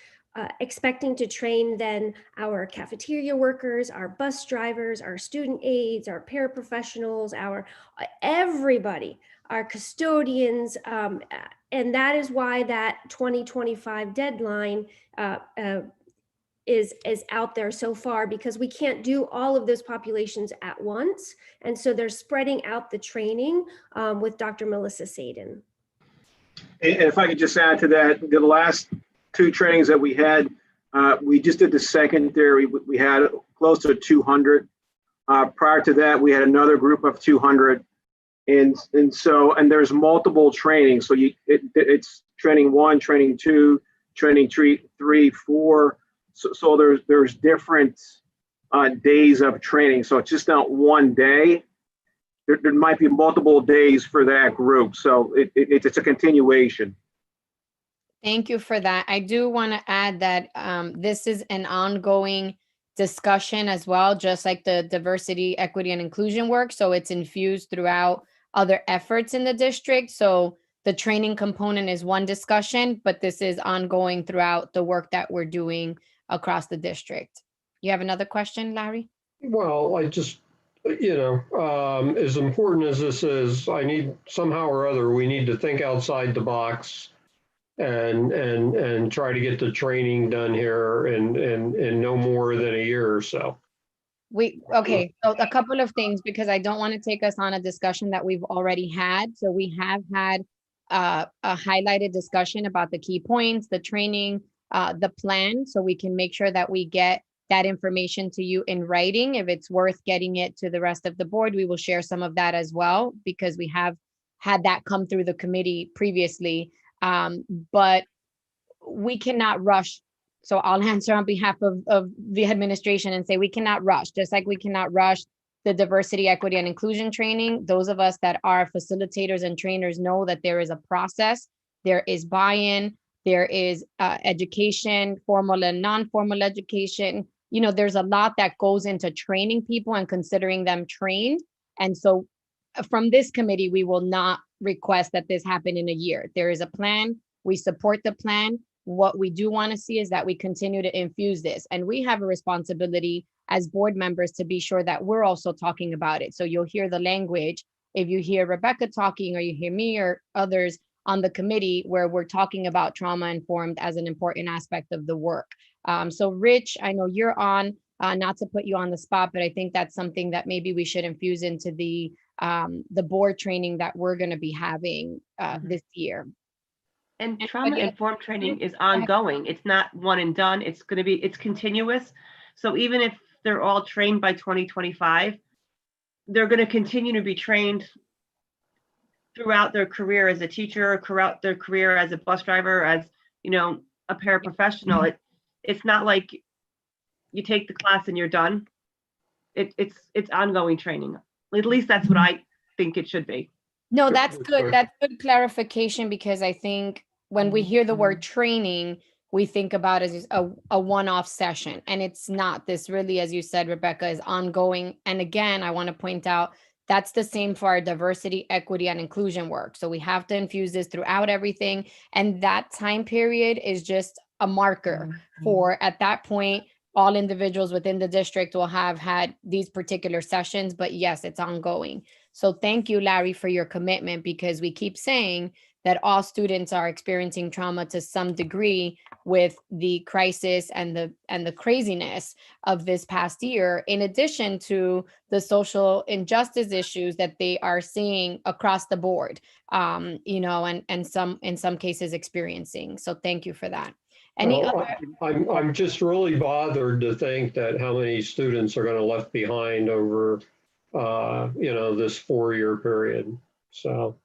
expecting to train then our cafeteria workers, our bus drivers, our student aides, our paraprofessionals, everybody, our custodians, and that is why that 2025 deadline is out there so far, because we can't do all of those populations at once, and so they're spreading out the training with Dr. Melissa Sadin. And if I could just add to that, the last 2 trainings that we had, we just did the secondary. We had close to 200. Prior to that, we had another group of 200, and there's multiple trainings. So it's training 1, training 2, training 3, 4. So there's different days of training. So it's just not one day. There might be multiple days for that group. So it's a continuation. Thank you for that. I do want to add that this is an ongoing discussion as well, just like the diversity, equity, and inclusion work. So it's infused throughout other efforts in the district. So the training component is one discussion, but this is ongoing throughout the work that we're doing across the district. You have another question, Larry? Well, you know, as important as this is, I need somehow or other, we need to think outside the box and try to get the training done here in no more than a year or so. Okay, so a couple of things, because I don't want to take us on a discussion that we've already had. So we have had a highlighted discussion about the key points, the training, the plan, so we can make sure that we get that information to you in writing. If it's worth getting it to the rest of the board, we will share some of that as well, because we have had that come through the committee previously. But we cannot rush. So I'll answer on behalf of the administration and say we cannot rush, just like we cannot rush the diversity, equity, and inclusion training. Those of us that are facilitators and trainers know that there is a process, there is buy-in, there is education, formal and non-formal education. You know, there's a lot that goes into training people and considering them trained. And so from this committee, we will not request that this happen in a year. There is a plan. We support the plan. What we do want to see is that we continue to infuse this. And we have a responsibility as board members to be sure that we're also talking about it. So you'll hear the language. If you hear Rebecca talking, or you hear me or others on the committee, where we're talking about trauma informed as an important aspect of the work. So Rich, I know you're on, not to put you on the spot, but I think that's something that maybe we should infuse into the board training that we're going to be having this year. And trauma-informed training is ongoing. It's not one and done. It's continuous. So even if they're all trained by 2025, they're going to continue to be trained throughout their career as a teacher, throughout their career as a bus driver, as, you know, a paraprofessional. It's not like you take the class and you're done. It's ongoing training. At least that's what I think it should be. No, that's good. That's good clarification, because I think when we hear the word training, we think about it as a one-off session, and it's not. This really, as you said, Rebecca, is ongoing. And again, I want to point out that's the same for our diversity, equity, and inclusion work. So we have to infuse this throughout everything. And that time period is just a marker for, at that point, all individuals within the district will have had these particular sessions. But yes, it's ongoing. So thank you, Larry, for your commitment, because we keep saying that all students are experiencing trauma to some degree with the crisis and the craziness of this past year, in addition to the social injustice issues that they are seeing across the board, you know, and in some cases experiencing. So thank you for that. I'm just really bothered to think that how many students are going to left behind over you know, this 4-year period. So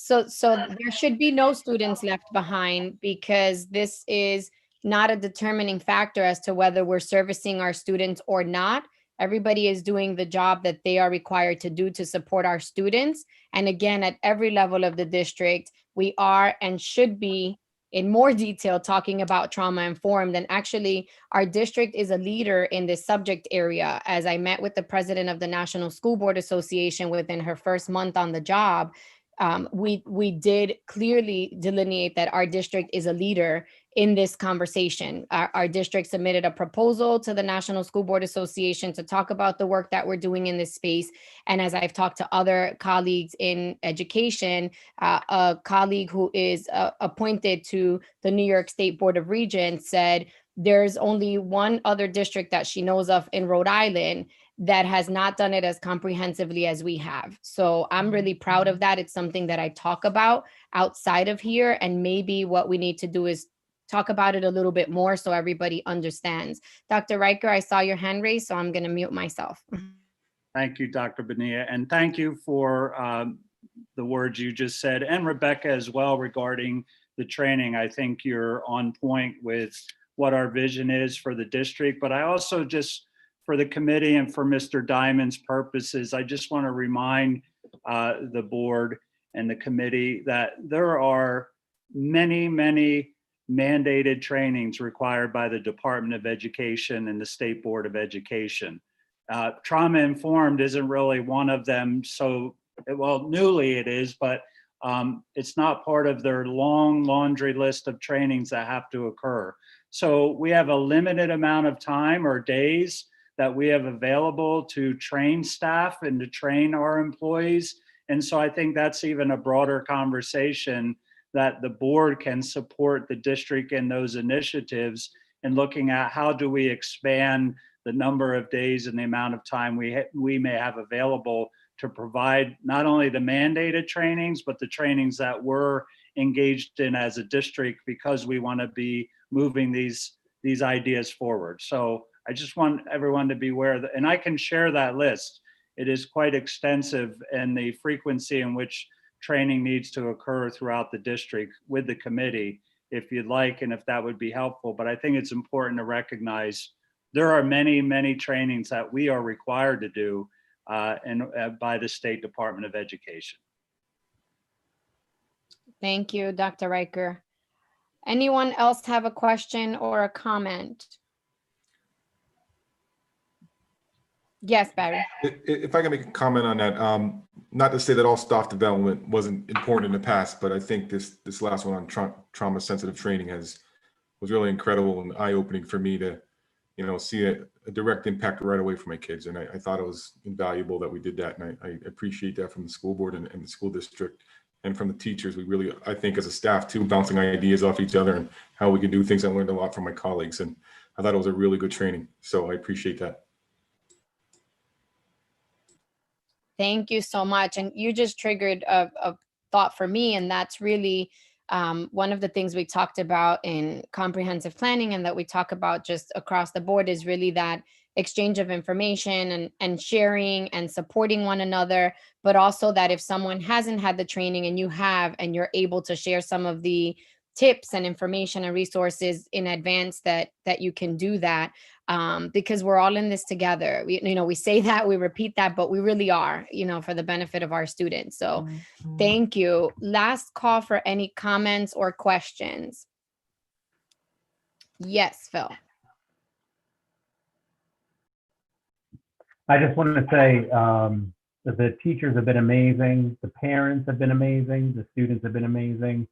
there should be no students left behind, because this is not a determining factor as to whether we're servicing our students or not. Everybody is doing the job that they are required to do to support our students. And again, at every level of the district, we are and should be in more detail talking about trauma informed. And actually, our district is a leader in this subject area. As I met with the president of the National School Board Association within her first month on the job, we did clearly delineate that our district is a leader in this conversation. Our district submitted a proposal to the National School Board Association to talk about the work that we're doing in this space. And as I've talked to other colleagues in education, a colleague who is appointed to the New York State Board of Regents said there's only one other district that she knows of in Rhode Island that has not done it as comprehensively as we have. So I'm really proud of that. It's something that I talk about outside of here. And maybe what we need to do is talk about it a little bit more so everybody understands. Dr. Riker, I saw your hand raised, so I'm going to mute myself. Thank you, Dr. Bonilla. And thank you for the words you just said, and Rebecca as well, regarding the training. I think you're on point with what our vision is for the district, but I also just, for the committee and for Mr. Diamond's purposes, I just want to remind the board and the committee that there are many, many mandated trainings required by the Department of Education and the State Board of Education. Trauma informed isn't really one of them. So, well, newly it is, but it's not part of their long laundry list of trainings that have to occur. So we have a limited amount of time or days that we have available to train staff and to train our employees. And so I think that's even a broader conversation that the board can support the district in those initiatives and looking at how do we expand the number of days and the amount of time we may have available to provide not only the mandated trainings, but the trainings that we're engaged in as a district because we want to be moving these ideas forward. So I just want everyone to be aware that, and I can share that list. It is quite extensive, and the frequency in which training needs to occur throughout the district with the committee, if you'd like, and if that would be helpful. But I think it's important to recognize there are many, many trainings that we are required to do by the State Department of Education. Thank you, Dr. Riker. Anyone else have a question or a comment? Yes, Barry. If I can make a comment on that, not to say that all staff development wasn't important in the past, but I think this last one on trauma sensitive training was really incredible and eye-opening for me to, see a direct impact right away for my kids. And I thought it was invaluable that we did that. And I appreciate that from the school board and the school district and from the teachers. We really, I think as a staff too, bouncing ideas off each other and how we can do things. I learned a lot from my colleagues, and I thought it was a really good training. So I appreciate that. Thank you so much. And you just triggered a thought for me, and that's really one of the things we talked about in comprehensive planning and that we talk about just across the board is really that exchange of information and sharing and supporting one another, but also that if someone hasn't had the training and you have, and you're able to share some of the tips and information and resources in advance that you can do that, because we're all in this together. We say that, we repeat that, but we really are, for the benefit of our students. So thank you. Last call for any comments or questions. Yes, Phil. I just wanted to say that the teachers have been amazing. The parents have been amazing. The students have been amazing.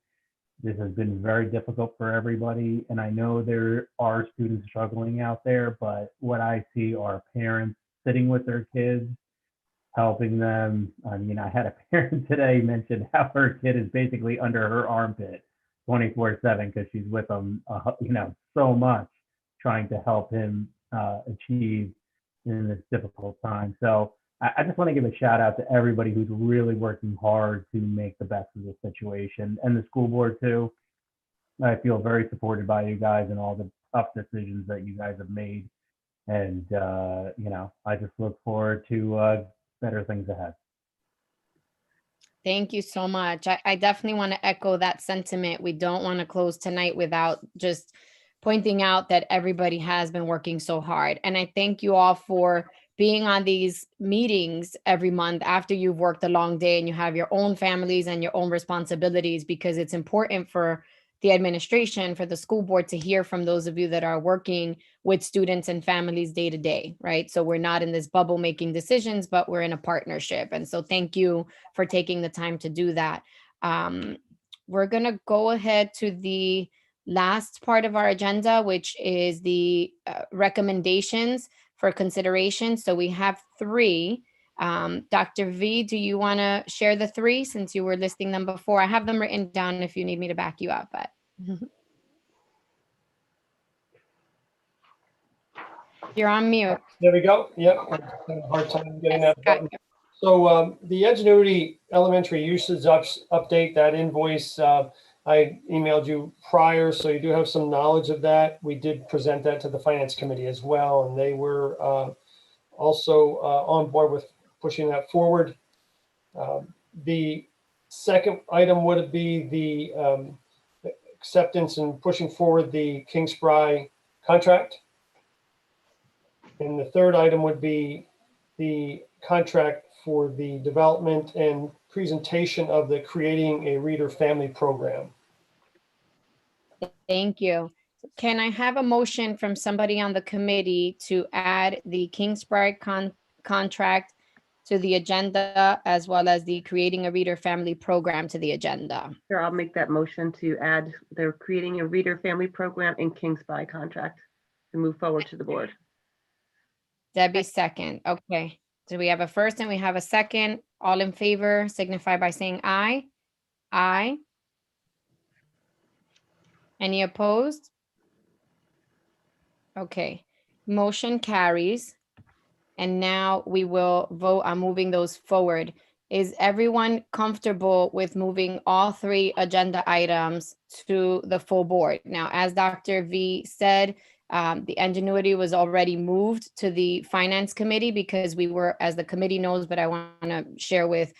This has been very difficult for everybody. And I know there are students struggling out there, but what I see are parents sitting with their kids, helping them. I mean, I had a parent today mention how her kid is basically under her armpit 24/7 because she's with him, so much, trying to help him achieve in this difficult time. So I just want to give a shout out to everybody who's really working hard to make the best of the situation, and the school board too. I feel very supported by you guys and all the tough decisions that you guys have made. And, I just look forward to better things ahead. Thank you so much. I definitely want to echo that sentiment. We don't want to close tonight without just pointing out that everybody has been working so hard. And I thank you all for being on these meetings every month after you've worked a long day and you have your own families and your own responsibilities, because it's important for the administration, for the school board to hear from those of you that are working with students and families day to day, right? So we're not in this bubble making decisions, but we're in a partnership. And so thank you for taking the time to do that. We're gonna go ahead to the last part of our agenda, which is the recommendations for consideration. So we have 3. Dr. V, do you want to share the 3 since you were listing them before? I have them written down if you need me to back you up, but. You're on mute. There we go. Yep. I'm having a hard time getting that button. So the Edgenuity Elementary usage update, that invoice, I emailed you prior, so you do have some knowledge of that. We did present that to the Finance Committee as well, and they were also on board with pushing that forward. The second item would be the acceptance and pushing forward the King-Spry contract. And the third item would be the contract for the development and presentation of the Creating a Reader Family program. Thank you. Can I have a motion from somebody on the committee to add the King-Spry contract to the agenda, as well as the Creating a Reader Family program to the agenda? Sure, I'll make that motion to add the Creating a Reader Family program and King-Spry contract to move forward to the board. Debbie second. Okay. So we have a first and we have a second. All in favor signify by saying aye. Aye. Any opposed? Okay, motion carries. And now we will vote on moving those forward. Is everyone comfortable with moving all 3 agenda items to the full board? Now, as Dr. V said, the ingenuity was already moved to the finance committee because we were, as the committee knows, but I want to share with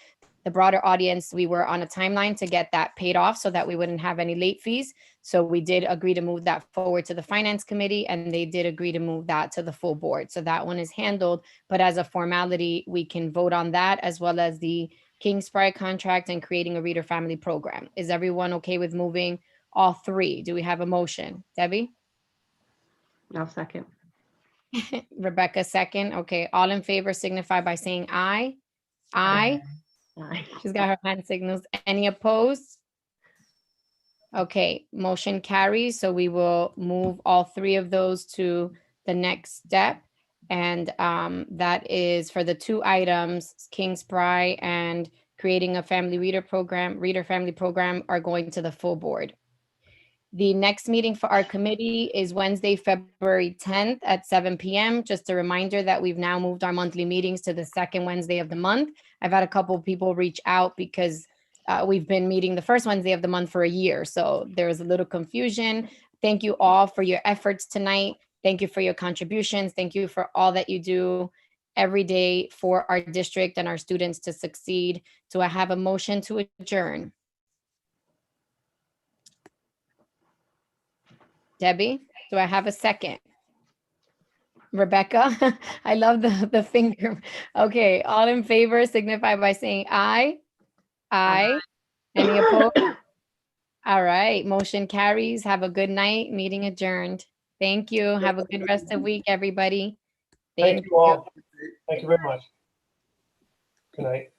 the broader audience, we were on a timeline to get that paid off so that we wouldn't have any late fees. So we did agree to move that forward to the finance committee, and they did agree to move that to the full board. So that one is handled, but as a formality, we can vote on that as well as the King Spry contract and creating a reader family program. Is everyone okay with moving all 3? Do we have a motion? Debbie? I'll second. Rebecca second. Okay, all in favor signify by saying aye. Aye. She's got her hand signals. Any opposed? Okay, motion carries. So we will move all 3 of those to the next step. And that is for the 2 items, King Spry and creating a family reader family program are going to the full board. The next meeting for our committee is Wednesday, February 10th at 7 p.m. Just a reminder that we've now moved our monthly meetings to the second Wednesday of the month. I've had a couple of people reach out because we've been meeting the first Wednesday of the month for a year. So there's a little confusion. Thank you all for your efforts tonight. Thank you for your contributions. Thank you for all that you do every day for our district and our students to succeed. Do I have a motion to adjourn? Debbie, do I have a second? Rebecca, I love the finger. Okay, all in favor signify by saying aye. Aye. Any opposed? All right, motion carries. Have a good night. Meeting adjourned. Thank you. Have a good rest of the week, everybody. Thank you all. Thank you very much. Good night.